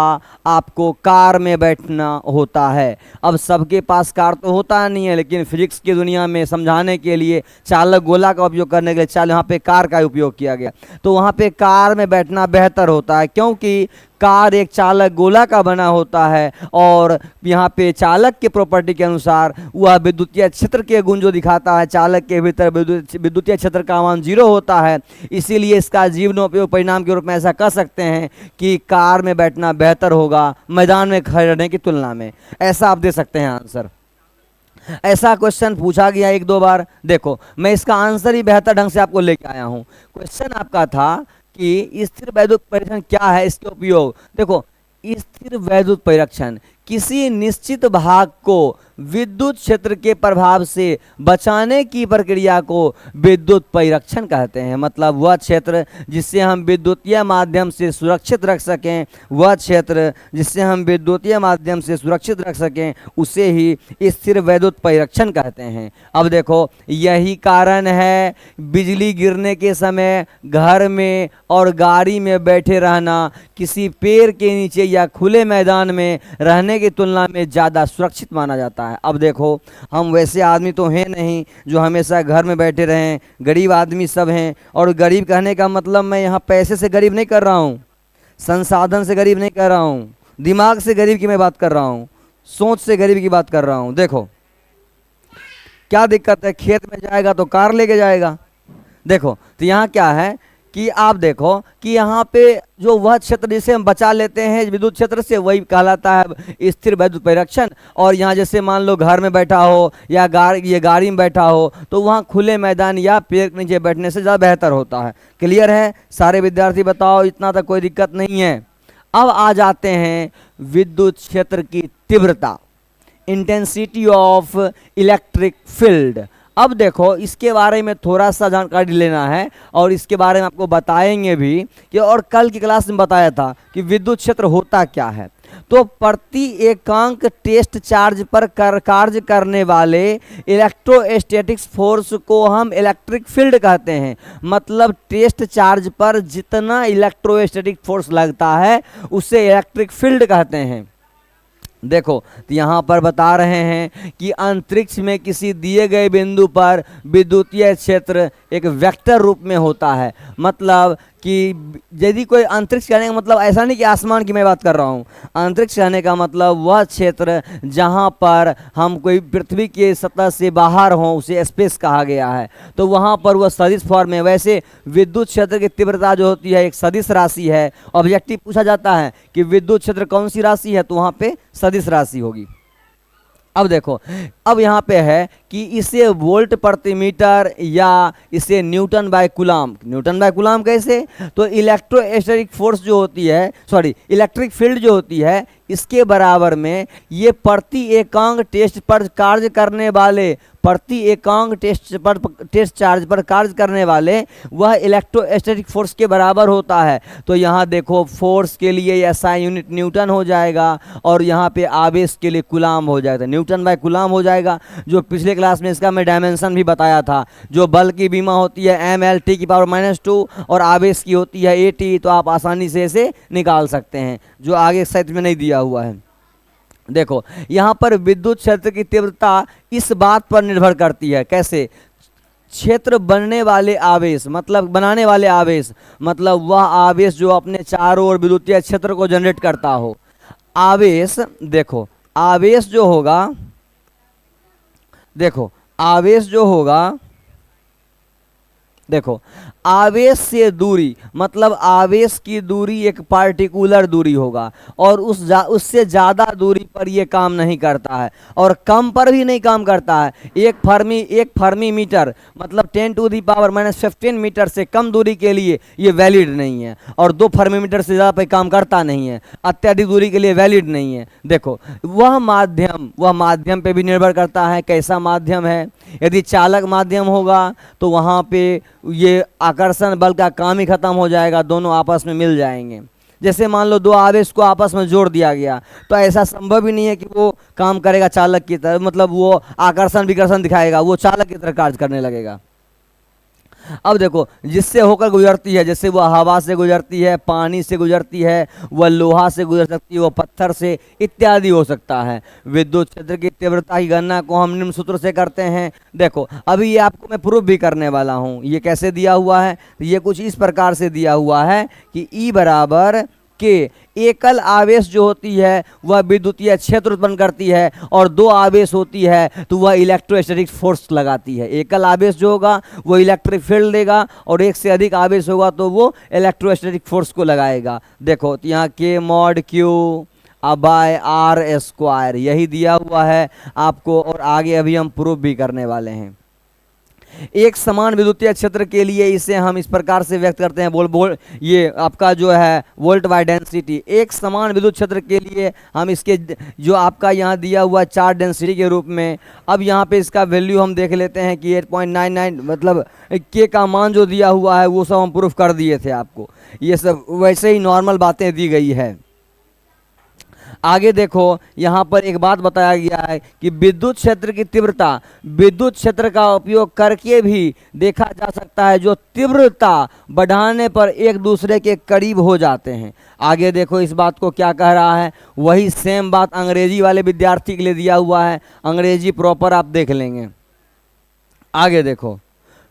आपको कार में बैठना होता है। अब सबके पास कार तो होता नहीं है, लेकिन फिजिक्स की दुनिया में समझाने के लिए चालक गोला का उपयोग करने के लिए यहाँ पे कार का उपयोग किया गया। तो वहाँ पे कार में बैठना बेहतर होता है, क्योंकि कार एक चालक गोला का बना होता है, और यहाँ पे चालक के प्रॉपर्टी के अनुसार वह विद्युतीय क्षेत्र के गुण जो दिखाता है, चालक के भीतर विद्युतीय क्षेत्र का मान 0 होता है। इसीलिए इसका जीवनोपयोग परिणाम के रूप में ऐसा कह सकते हैं कि कार में बैठना बेहतर होगा मैदान में खड़े रहने की तुलना में। ऐसा आप दे सकते हैं आंसर। ऐसा क्वेश्चन पूछा गया 1-2 बार। देखो मैं इसका आंसर ही बेहतर ढंग से आपको लेके आया हूँ। क्वेश्चन आपका था कि स्थिर वैद्युत परिरक्षण क्या है, इसके उपयोग। देखो स्थिर वैद्युत परिरक्षण किसी निश्चित भाग को विद्युत क्षेत्र के प्रभाव से बचाने की प्रक्रिया को विद्युत परिरक्षण कहते हैं। मतलब वह क्षेत्र जिससे हम विद्युतीय माध्यम से सुरक्षित रख सकें, वह क्षेत्र जिससे हम विद्युतीय माध्यम से सुरक्षित रख सकें, उसे ही स्थिर वैद्युत परिरक्षण कहते हैं। अब देखो यही कारण है बिजली गिरने के समय घर में और गाड़ी में बैठे रहना किसी पेड़ के नीचे या खुले मैदान में रहने की तुलना में ज़्यादा सुरक्षित माना जाता है। अब देखो हम वैसे आदमी तो हैं नहीं जो हमेशा घर में बैठे रहें, गरीब आदमी सब हैं। और गरीब कहने का मतलब मैं यहाँ पैसे से गरीब नहीं कर रहा हूँ, संसाधन से गरीब नहीं कर रहा हूँ, दिमाग से गरीब की मैं बात कर रहा हूँ, सोच से गरीब की बात कर रहा हूँ। देखो क्या दिक्कत है, खेत में जाएगा तो कार लेके जाएगा। देखो तो यहाँ क्या है कि आप देखो कि यहाँ पे जो वह क्षेत्र जिसे हम बचा लेते हैं विद्युत क्षेत्र से, वही कहलाता है स्थिर वैद्युत परिरक्षण। और यहाँ जैसे मान लो घर में बैठा हो या गाड़ी में बैठा हो, तो वहाँ खुले मैदान या पेड़ के नीचे बैठने से ज़्यादा बेहतर होता है। क्लियर है सारे विद्यार्थी, बताओ इतना तक कोई दिक्कत नहीं है। अब आ जाते हैं विद्युत क्षेत्र की तीव्रता, इंटेंसिटी ऑफ इलेक्ट्रिक फील्ड। अब देखो इसके बारे में थोड़ा सा जानकारी लेना है और इसके बारे में आपको बताएंगे भी कि, और कल की क्लास में बताया था कि विद्युत क्षेत्र होता क्या है। तो प्रति एकांक टेस्ट चार्ज पर कार्य करने वाले इलेक्ट्रोस्टैटिक्स फोर्स को हम इलेक्ट्रिक फील्ड कहते हैं। मतलब टेस्ट चार्ज पर जितना इलेक्ट्रोस्टैटिक फोर्स लगता है उसे इलेक्ट्रिक फील्ड कहते हैं। देखो तो यहाँ पर बता रहे हैं कि अंतरिक्ष में किसी दिए गए बिंदु पर विद्युतीय क्षेत्र एक वेक्टर रूप में होता है। मतलब कि यदि कोई अंतरिक्ष कहने का मतलब ऐसा नहीं कि आसमान की मैं बात कर रहा हूँ। अंतरिक्ष कहने का मतलब वह क्षेत्र जहाँ पर हम कोई पृथ्वी के सतह से बाहर हों उसे स्पेस कहा गया है। तो वहाँ पर वह सदिश फॉर्म में, वैसे विद्युत क्षेत्र की तीव्रता जो होती है एक सदिश राशि है। ऑब्जेक्टिव पूछा जाता है कि विद्युत क्षेत्र कौन सी राशि है, तो वहाँ पे सदिश राशि होगी। अब देखो अब यहाँ पे है कि इसे वोल्ट प्रति मीटर या इसे newton by coulomb. Newton by coulomb कैसे, तो इलेक्ट्रोस्टैटिक फोर्स जो होती है, सॉरी इलेक्ट्रिक फील्ड जो होती है, इसके बराबर में ये प्रति एकांक टेस्ट पर कार्य करने वाले, प्रति एकांक टेस्ट चार्ज पर कार्य करने वाले वह इलेक्ट्रोस्टैटिक फोर्स के बराबर होता है। तो यहाँ देखो फोर्स के लिए एसआई यूनिट न्यूटन हो जाएगा और यहाँ पे आवेश के लिए कूलाम हो जाएगा, न्यूटन बाय कूलाम हो जाएगा। जो पिछले क्लास में इसका मैं डायमेंशन भी बताया था। जो बल की बीमा होती है mL/-2 और आवेश की होती है AT, तो आप आसानी से इसे निकाल सकते हैं, जो आगे साइड में नहीं दिया हुआ है। देखो यहाँ पर विद्युत क्षेत्र की तीव्रता इस बात पर निर्भर करती है, कैसे? क्षेत्र बनने वाले आवेश मतलब बनाने वाले आवेश मतलब वह आवेश जो अपने चारों ओर विद्युतीय क्षेत्र को जनरेट करता हो। आवेश देखो, आवेश जो होगा, देखो आवेश जो होगा, देखो आवेश से दूरी मतलब आवेश की दूरी एक पार्टिकुलर दूरी होगा और उससे ज़्यादा दूरी पर यह काम नहीं करता है और कम पर भी नहीं काम करता है। एक फर्मी मीटर मतलब 10⁻⁻15 मीटर से कम दूरी के लिए ये वैलिड नहीं है और 2 फर्मी मीटर से ज़्यादा पे काम करता नहीं है, अत्यधिक दूरी के लिए वैलिड नहीं है। देखो वह माध्यम पे भी निर्भर करता है, कैसा माध्यम है। यदि चालक माध्यम होगा तो वहाँ पे ये आकर्षण बल का काम ही खत्म हो जाएगा, दोनों आपस में मिल जाएंगे। जैसे मान लो 2 आवेश को आपस में जोड़ दिया गया तो ऐसा संभव ही नहीं है कि वो काम करेगा चालक की तरह, मतलब वो आकर्षण विकर्षण दिखाएगा, वो चालक की तरह कार्य करने लगेगा। अब देखो जिससे होकर गुजरती है, जैसे वह हवा से गुजरती है, पानी से गुजरती है, वह लोहा से गुजर सकती है, वह पत्थर से इत्यादि हो सकता है। विद्युत क्षेत्र की तीव्रता की गणना को हम निम्न सूत्र से करते हैं। देखो अभी ये आपको मैं प्रूफ भी करने वाला हूँ। ये कैसे दिया हुआ है? तो ये कुछ इस प्रकार से दिया हुआ है कि E बराबर के एकल आवेश जो होती है वह विद्युतीय क्षेत्र उत्पन्न करती है और 2 आवेश होती है तो वह इलेक्ट्रोस्टैटिक फोर्स लगाती है। एकल आवेश जो होगा वो इलेक्ट्रिक फील्ड देगा और एक से अधिक आवेश होगा तो वो इलेक्ट्रोस्टैटिक फोर्स को लगाएगा। देखो तो यहाँ K mod Q bye R² यही दिया हुआ है आपको और आगे अभी हम प्रूफ भी करने वाले हैं। एक समान विद्युतीय क्षेत्र के लिए इसे हम इस प्रकार से व्यक्त करते हैं, ये आपका जो है वोल्ट बाय डेंसिटी। एक समान विद्युत क्षेत्र के लिए हम इसके जो आपका यहाँ दिया हुआ चार्ज डेंसिटी के रूप में, अब यहाँ पे इसका वैल्यू हम देख लेते हैं कि 8.99 मतलब के का मान जो दिया हुआ है वो सब हम प्रूफ कर दिए थे आपको। ये सब वैसे ही नॉर्मल बातें दी गई है। आगे देखो यहाँ पर एक बात बताया गया है कि विद्युत क्षेत्र की तीव्रता विद्युत क्षेत्र का उपयोग करके भी देखा जा सकता है, जो तीव्रता बढ़ाने पर एक दूसरे के करीब हो जाते हैं। आगे देखो इस बात को क्या कह रहा है, वही सेम बात अंग्रेजी वाले विद्यार्थी के लिए दिया हुआ है, अंग्रेजी प्रॉपर आप देख लेंगे। आगे देखो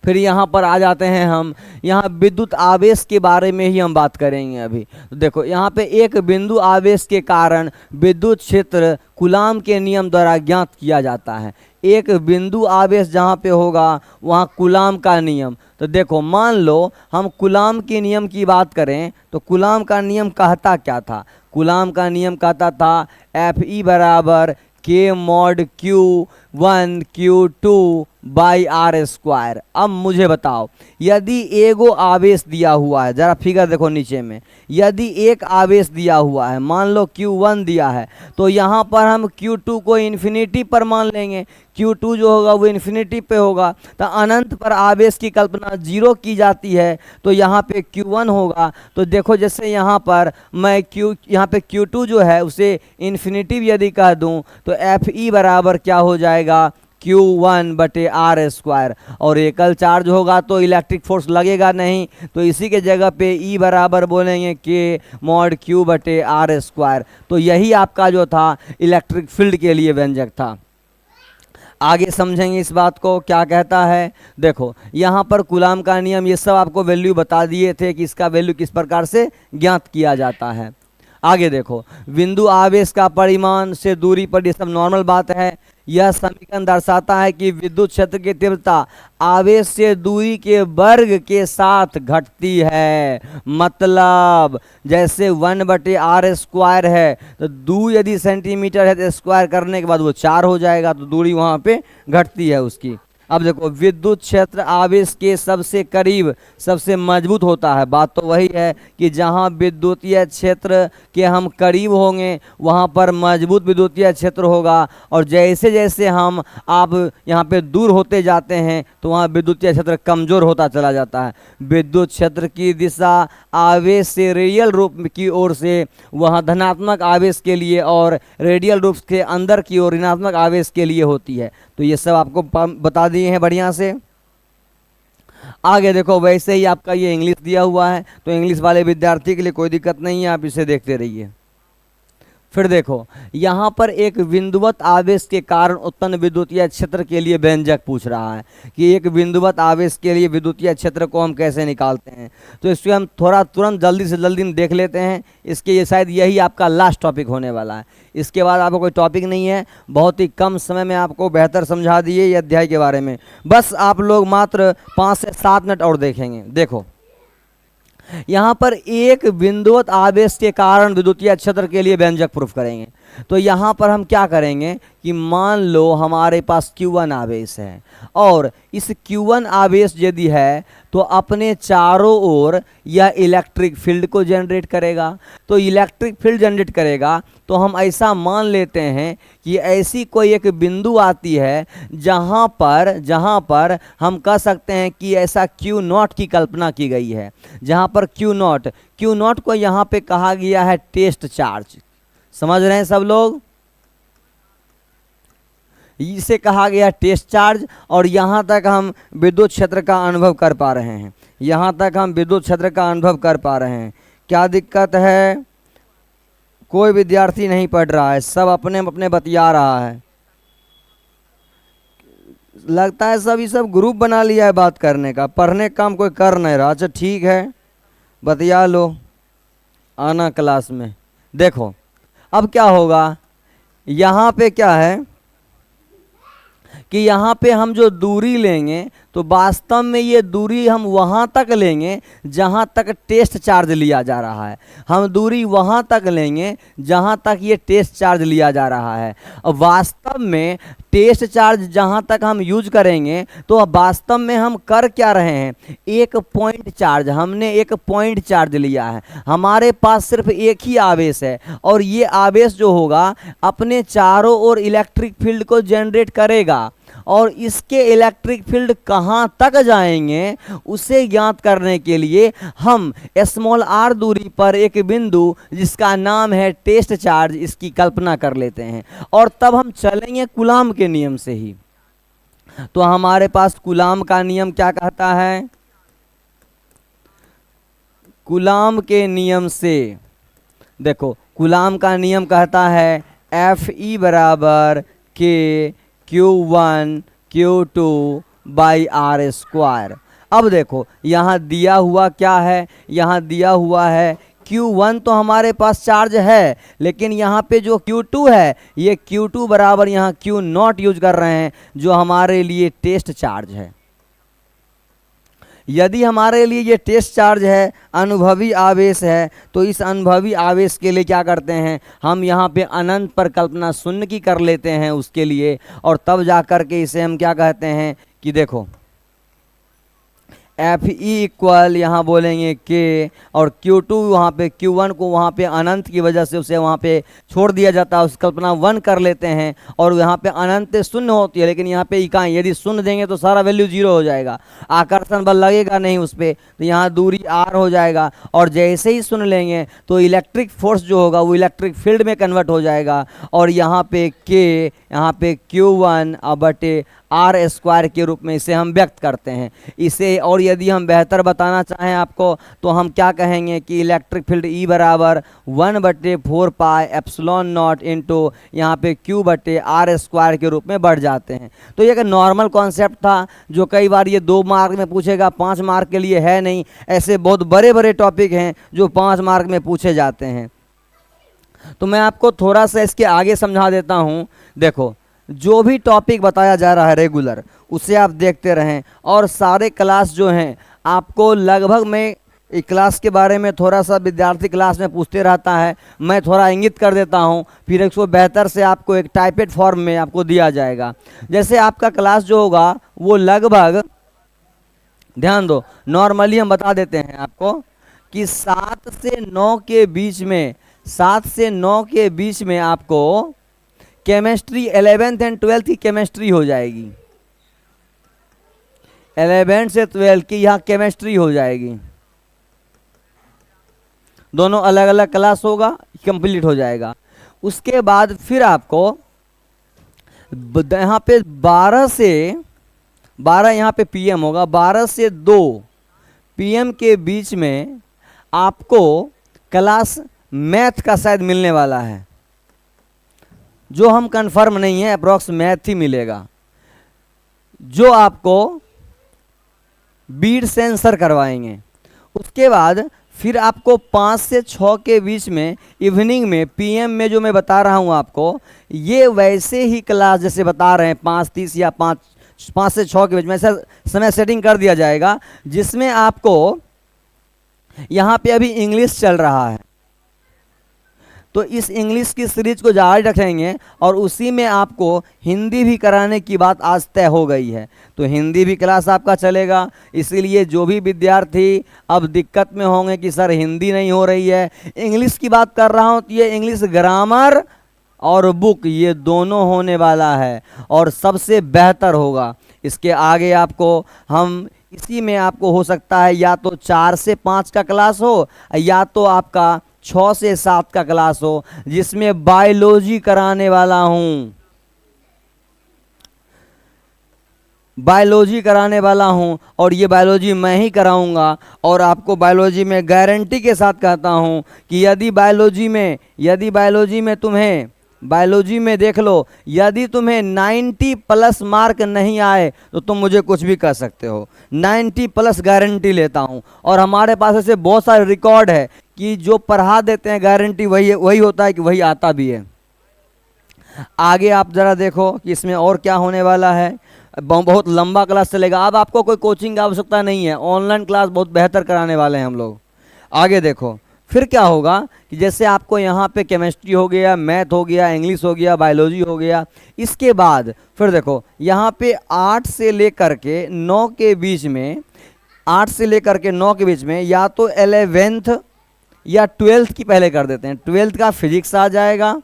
फिर यहाँ पर आ जाते हैं हम, यहाँ विद्युत आवेश के बारे में ही हम बात करेंगे अभी। तो देखो यहाँ पे एक बिंदु आवेश के कारण विद्युत क्षेत्र कूलाम के नियम द्वारा ज्ञात किया जाता है। एक बिंदु आवेश जहाँ पे होगा वहाँ कूलाम का नियम। तो देखो मान लो हम कूलाम के नियम की बात करें तो कूलाम का नियम कहता क्या था? कूलाम का नियम कहता था Fe बराबर K mod Q1 Q2 by R²। अब मुझे बताओ यदि एगो आवेश दिया हुआ है, जरा फिगर देखो नीचे में, यदि एक आवेश दिया हुआ है मान लो Q1 दिया है तो यहाँ पर हम Q2 को इन्फिनिटी पर मान लेंगे। Q2 जो होगा वो इन्फिनिटी पे होगा तो अनंत पर आवेश की कल्पना 0 की जाती है तो यहाँ पे Q1 होगा। तो देखो जैसे यहाँ पर मैं यहाँ पे Q2 जो है उसे इन्फिनिटी यदि कह दूँ तो Fe बराबर क्या हो जाएगा? Q1/R²। और एकल चार्ज होगा तो इलेक्ट्रिक फोर्स लगेगा नहीं, तो इसी के जगह पे E बराबर बोलेंगे K mod Q/R²। तो यही आपका जो था इलेक्ट्रिक फील्ड के लिए व्यंजक था। आगे समझेंगे इस बात को क्या कहता है। देखो यहाँ पर कूलाम का नियम ये सब आपको वैल्यू बता दिए थे कि इसका वैल्यू किस प्रकार से ज्ञात किया जाता है। आगे देखो बिंदु आवेश का परिमाण से दूरी पर, ये सब नॉर्मल बात है। यह समीकरण दर्शाता है कि विद्युत क्षेत्र की तीव्रता आवेश से दूरी के वर्ग के साथ घटती है। मतलब जैसे 1/R² है तो 2 यदि सेंटीमीटर है तो स्क्वायर करने के बाद वो 4 हो जाएगा, तो दूरी वहाँ पे घटती है उसकी। अब देखो विद्युत क्षेत्र आवेश के सबसे करीब सबसे मजबूत होता है। बात तो वही है कि जहाँ विद्युतीय क्षेत्र के हम करीब होंगे वहाँ पर मजबूत विद्युतीय क्षेत्र होगा, और जैसे जैसे हम आप यहाँ पे दूर होते जाते हैं तो वहाँ विद्युतीय क्षेत्र कमज़ोर होता चला जाता है। विद्युत क्षेत्र की दिशा आवेश से रेडियल रूप की ओर से वहाँ धनात्मक आवेश के लिए और रेडियल रूप के अंदर की ओर ऋणात्मक आवेश के लिए होती है। तो ये सब आपको बता दिए हैं बढ़िया से। आगे देखो वैसे ही आपका ये इंग्लिश दिया हुआ है, तो इंग्लिश वाले विद्यार्थी के लिए कोई दिक्कत नहीं है, आप इसे देखते रहिए। फिर देखो यहाँ पर एक बिंदुवत आवेश के कारण उत्पन्न विद्युतीय क्षेत्र के लिए व्यंजक पूछ रहा है कि एक बिंदुवत आवेश के लिए विद्युतीय क्षेत्र को हम कैसे निकालते हैं। तो इसको हम थोड़ा तुरंत जल्दी से जल्दी देख लेते हैं। इसके ये शायद यही आपका लास्ट टॉपिक होने वाला है। इसके बाद आपको कोई टॉपिक नहीं है। बहुत ही कम समय में आपको बेहतर समझा दिए ये अध्याय के बारे में। बस आप लोग मात्र 5 से 7 मिनट और देखेंगे। देखो यहाँ पर एक बिंदुवत आवेश के कारण विद्युतीय क्षेत्र के लिए व्यंजक प्रूफ करेंगे। तो यहाँ पर हम क्या करेंगे कि मान लो हमारे पास Q1 आवेश है, और इस Q1 आवेश यदि है तो अपने चारों ओर यह इलेक्ट्रिक फील्ड को जनरेट करेगा। तो इलेक्ट्रिक फील्ड जनरेट करेगा तो हम ऐसा मान लेते हैं कि ऐसी कोई एक बिंदु आती है जहाँ पर हम कह सकते हैं कि ऐसा Q0 की कल्पना की गई है, जहाँ पर Q0 को यहाँ पे कहा गया है टेस्ट चार्ज। समझ रहे हैं सब लोग? इसे कहा गया टेस्ट चार्ज, और यहाँ तक हम विद्युत क्षेत्र का अनुभव कर पा रहे हैं। यहाँ तक हम विद्युत क्षेत्र का अनुभव कर पा रहे हैं। क्या दिक्कत है? कोई विद्यार्थी नहीं पढ़ रहा है, सब अपने अपने बतिया रहा है। लगता है सब ग्रुप बना लिया है बात करने का, पढ़ने का काम कोई कर नहीं रहा। अच्छा ठीक है, बतिया लो, आना क्लास में। देखो अब क्या होगा, यहाँ पे क्या है कि यहाँ पे हम जो दूरी लेंगे तो वास्तव में ये दूरी हम वहाँ तक लेंगे जहाँ तक टेस्ट चार्ज लिया जा रहा है। हम दूरी वहाँ तक लेंगे जहाँ तक ये टेस्ट चार्ज लिया जा रहा है। और वास्तव में टेस्ट चार्ज जहाँ तक हम यूज करेंगे तो वास्तव में हम कर क्या रहे हैं, एक पॉइंट चार्ज, हमने एक पॉइंट चार्ज लिया है। हमारे पास सिर्फ एक ही आवेश है, और ये आवेश जो होगा अपने चारों ओर इलेक्ट्रिक फील्ड को जनरेट करेगा, और इसके इलेक्ट्रिक फील्ड कहाँ तक जाएंगे उसे ज्ञात करने के लिए हम स्मॉल r दूरी पर एक बिंदु जिसका नाम है टेस्ट चार्ज, इसकी कल्पना कर लेते हैं, और तब हम चलेंगे कूलाम के नियम से ही। तो हमारे पास कूलाम का नियम क्या कहता है? कूलाम के नियम से देखो, कूलाम का नियम कहता है Fe बराबर K Q1 Q2 by R square. अब देखो यहाँ दिया हुआ क्या है, यहाँ दिया हुआ है Q1 तो हमारे पास चार्ज है, लेकिन यहाँ पे जो Q2 है ये Q2 बराबर यहाँ Q0 यूज कर रहे हैं जो हमारे लिए टेस्ट चार्ज है। यदि हमारे लिए ये टेस्ट चार्ज है, अनुभवी आवेश है, तो इस अनुभवी आवेश के लिए क्या करते हैं, हम यहाँ पे अनंत पर कल्पना शून्य की कर लेते हैं उसके लिए, और तब जा कर के इसे हम क्या कहते हैं कि देखो Fe इक्वल यहाँ बोलेंगे K, और Q2 वहाँ पे Q1 को वहाँ पे अनंत की वजह से उसे वहाँ पे छोड़ दिया जाता है, उस कल्पना 1 कर लेते हैं, और यहाँ पे अनंत शून्य होती है, लेकिन यहाँ पे इकाई यदि शून्य देंगे तो सारा वैल्यू 0 हो जाएगा, आकर्षण बल लगेगा नहीं उस पर, तो यहाँ दूरी R हो जाएगा, और जैसे ही शून्य लेंगे तो इलेक्ट्रिक फोर्स जो होगा वो इलेक्ट्रिक फील्ड में कन्वर्ट हो जाएगा, और यहाँ पे K, यहाँ पे Q1 बटे R स्क्वायर के रूप में इसे हम व्यक्त करते हैं इसे। और यदि हम बेहतर बताना चाहें आपको तो हम क्या कहेंगे कि इलेक्ट्रिक फील्ड E बराबर 1/4 पाई एप्सिलॉन नॉट इंटू यहाँ पे Q बटे R स्क्वायर के रूप में बढ़ जाते हैं। तो ये एक नॉर्मल कॉन्सेप्ट था जो कई बार ये 2 मार्क में पूछेगा, 5 मार्क के लिए है नहीं। ऐसे बहुत बड़े बड़े टॉपिक हैं जो 5 मार्क में पूछे जाते हैं। तो मैं आपको थोड़ा सा इसके आगे समझा देता हूँ। देखो जो भी टॉपिक बताया जा रहा है रेगुलर उसे आप देखते रहें, और सारे क्लास जो हैं आपको लगभग मैं एक क्लास के बारे में थोड़ा सा विद्यार्थी क्लास में पूछते रहता है, मैं थोड़ा इंगित कर देता हूँ, फिर इसको बेहतर से आपको एक टाइपेड फॉर्म में आपको दिया जाएगा। जैसे आपका क्लास जो होगा वो लगभग, ध्यान दो, नॉर्मली हम बता देते हैं आपको कि 7 से 9 के बीच में, 7 से 9 के बीच में आपको केमिस्ट्री 11th एंड 12th की केमिस्ट्री हो जाएगी। 11 से 12 की यहाँ केमिस्ट्री हो जाएगी, दोनों अलग अलग क्लास होगा, कंप्लीट हो जाएगा। उसके बाद फिर आपको यहाँ पे 12 यहाँ पे पीएम होगा, 12 से 2 पीएम के बीच में आपको क्लास मैथ का शायद मिलने वाला है, जो हम कंफर्म नहीं है, अप्रॉक्स मैथ ही मिलेगा, जो आपको बीड सेंसर करवाएंगे। उसके बाद फिर आपको 5 से 6 के बीच में इवनिंग में पीएम में जो मैं बता रहा हूँ आपको, ये वैसे ही क्लास जैसे बता रहे हैं 5:30 या 5 से 6 के बीच में, ऐसा समय सेटिंग कर दिया जाएगा जिसमें आपको यहाँ पे अभी इंग्लिश चल रहा है, तो इस इंग्लिश की सीरीज को जारी रखेंगे और उसी में आपको हिंदी भी कराने की बात आज तय हो गई है, तो हिंदी भी क्लास आपका चलेगा। इसीलिए जो भी विद्यार्थी अब दिक्कत में होंगे कि सर हिंदी नहीं हो रही है, इंग्लिश की बात कर रहा हूँ, तो ये इंग्लिश ग्रामर और बुक ये दोनों होने वाला है और सबसे बेहतर होगा। इसके आगे आपको हम इसी में आपको हो सकता है या तो 4 से 5 का क्लास हो या तो आपका 6 से 7 का क्लास हो, जिसमें बायोलॉजी कराने वाला हूं, बायोलॉजी कराने वाला हूं और ये बायोलॉजी मैं ही कराऊंगा। और आपको बायोलॉजी में गारंटी के साथ कहता हूं कि यदि बायोलॉजी में तुम्हें, बायोलॉजी में देख लो, यदि तुम्हें 90+ मार्क नहीं आए तो तुम मुझे कुछ भी कर सकते हो, 90+ गारंटी लेता हूं। और हमारे पास ऐसे बहुत सारे रिकॉर्ड है कि जो पढ़ा देते हैं गारंटी वही होता है कि वही आता भी है। आगे आप जरा देखो कि इसमें और क्या होने वाला है, बहुत लंबा क्लास चलेगा। अब आपको कोई कोचिंग की आवश्यकता नहीं है, ऑनलाइन क्लास बहुत बेहतर कराने वाले हैं हम लोग। आगे देखो फिर क्या होगा कि जैसे आपको यहाँ पे केमिस्ट्री हो गया, मैथ हो गया, इंग्लिश हो गया, बायोलॉजी हो गया, इसके बाद फिर देखो यहाँ पे 8 से लेकर के 9 के बीच में, 8 से लेकर के 9 के बीच में या तो 11th या 12th की पहले कर देते हैं, 12th का फिजिक्स आ जाएगा।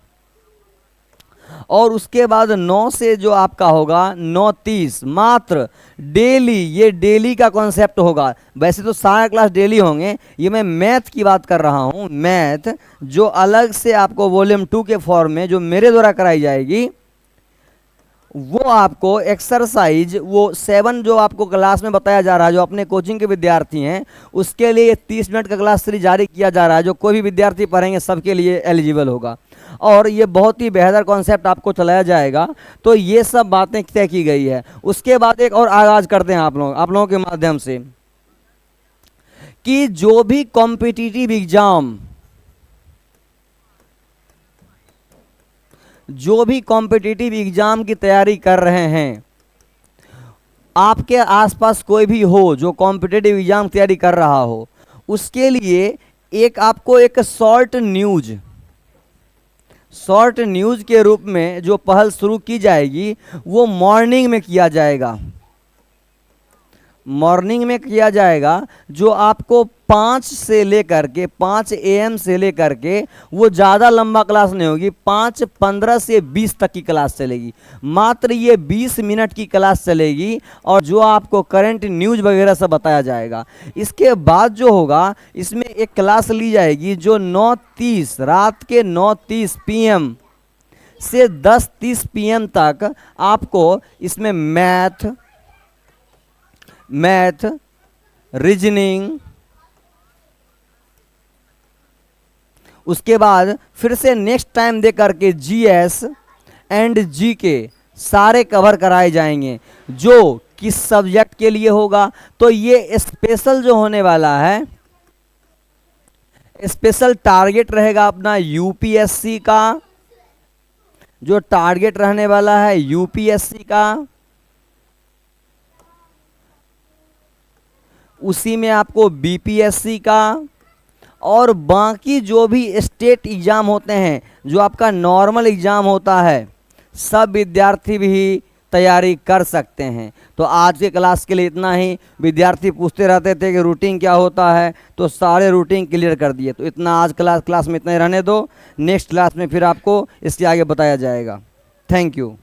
और उसके बाद 9 से जो आपका होगा 9:30 मात्र डेली, ये डेली का कॉन्सेप्ट होगा। वैसे तो सारे क्लास डेली होंगे, ये मैं मैथ की बात कर रहा हूँ, मैथ जो अलग से आपको वॉल्यूम 2 के फॉर्म में जो मेरे द्वारा कराई जाएगी, वो आपको एक्सरसाइज वो 7 जो आपको क्लास में बताया जा रहा है, जो अपने कोचिंग के विद्यार्थी हैं उसके लिए 30 मिनट का क्लास सीरीज जारी किया जा रहा है, जो कोई भी विद्यार्थी पढ़ेंगे सबके लिए एलिजिबल होगा और ये बहुत ही बेहतर कॉन्सेप्ट आपको चलाया जाएगा। तो ये सब बातें तय की गई है। उसके बाद एक और आगाज करते हैं आप लोगों के माध्यम से कि जो भी कॉम्पिटिटिव एग्जाम, जो भी कॉम्पिटिटिव एग्जाम की तैयारी कर रहे हैं, आपके आसपास कोई भी हो जो कॉम्पिटिटिव एग्जाम तैयारी कर रहा हो, उसके लिए एक आपको एक शॉर्ट न्यूज के रूप में जो पहल शुरू की जाएगी वो मॉर्निंग में किया जाएगा, मॉर्निंग में किया जाएगा, जो आपको 5 से लेकर के 5 AM से लेकर के, वो ज़्यादा लंबा क्लास नहीं होगी, 5:15 से 20 तक की क्लास चलेगी, मात्र ये 20 मिनट की क्लास चलेगी और जो आपको करंट न्यूज वगैरह सब बताया जाएगा। इसके बाद जो होगा इसमें एक क्लास ली जाएगी जो 9:30 रात के 9:30 PM से 10:30 PM तक आपको इसमें मैथ, रीजनिंग, उसके बाद फिर से नेक्स्ट टाइम दे करके GS एंड GK सारे कवर कराए जाएंगे, जो किस सब्जेक्ट के लिए होगा। तो ये स्पेशल जो होने वाला है, स्पेशल टारगेट रहेगा अपना UPSC का, जो टारगेट रहने वाला है UPSC का, उसी में आपको बीपीएससी का और बाकी जो भी स्टेट एग्ज़ाम होते हैं, जो आपका नॉर्मल एग्ज़ाम होता है, सब विद्यार्थी भी तैयारी कर सकते हैं। तो आज के क्लास के लिए इतना ही। विद्यार्थी पूछते रहते थे कि रूटीन क्या होता है, तो सारे रूटीन क्लियर कर दिए। तो इतना आज क्लास में इतना ही रहने दो। नेक्स्ट क्लास में फिर आपको इसके आगे बताया जाएगा। Thank you.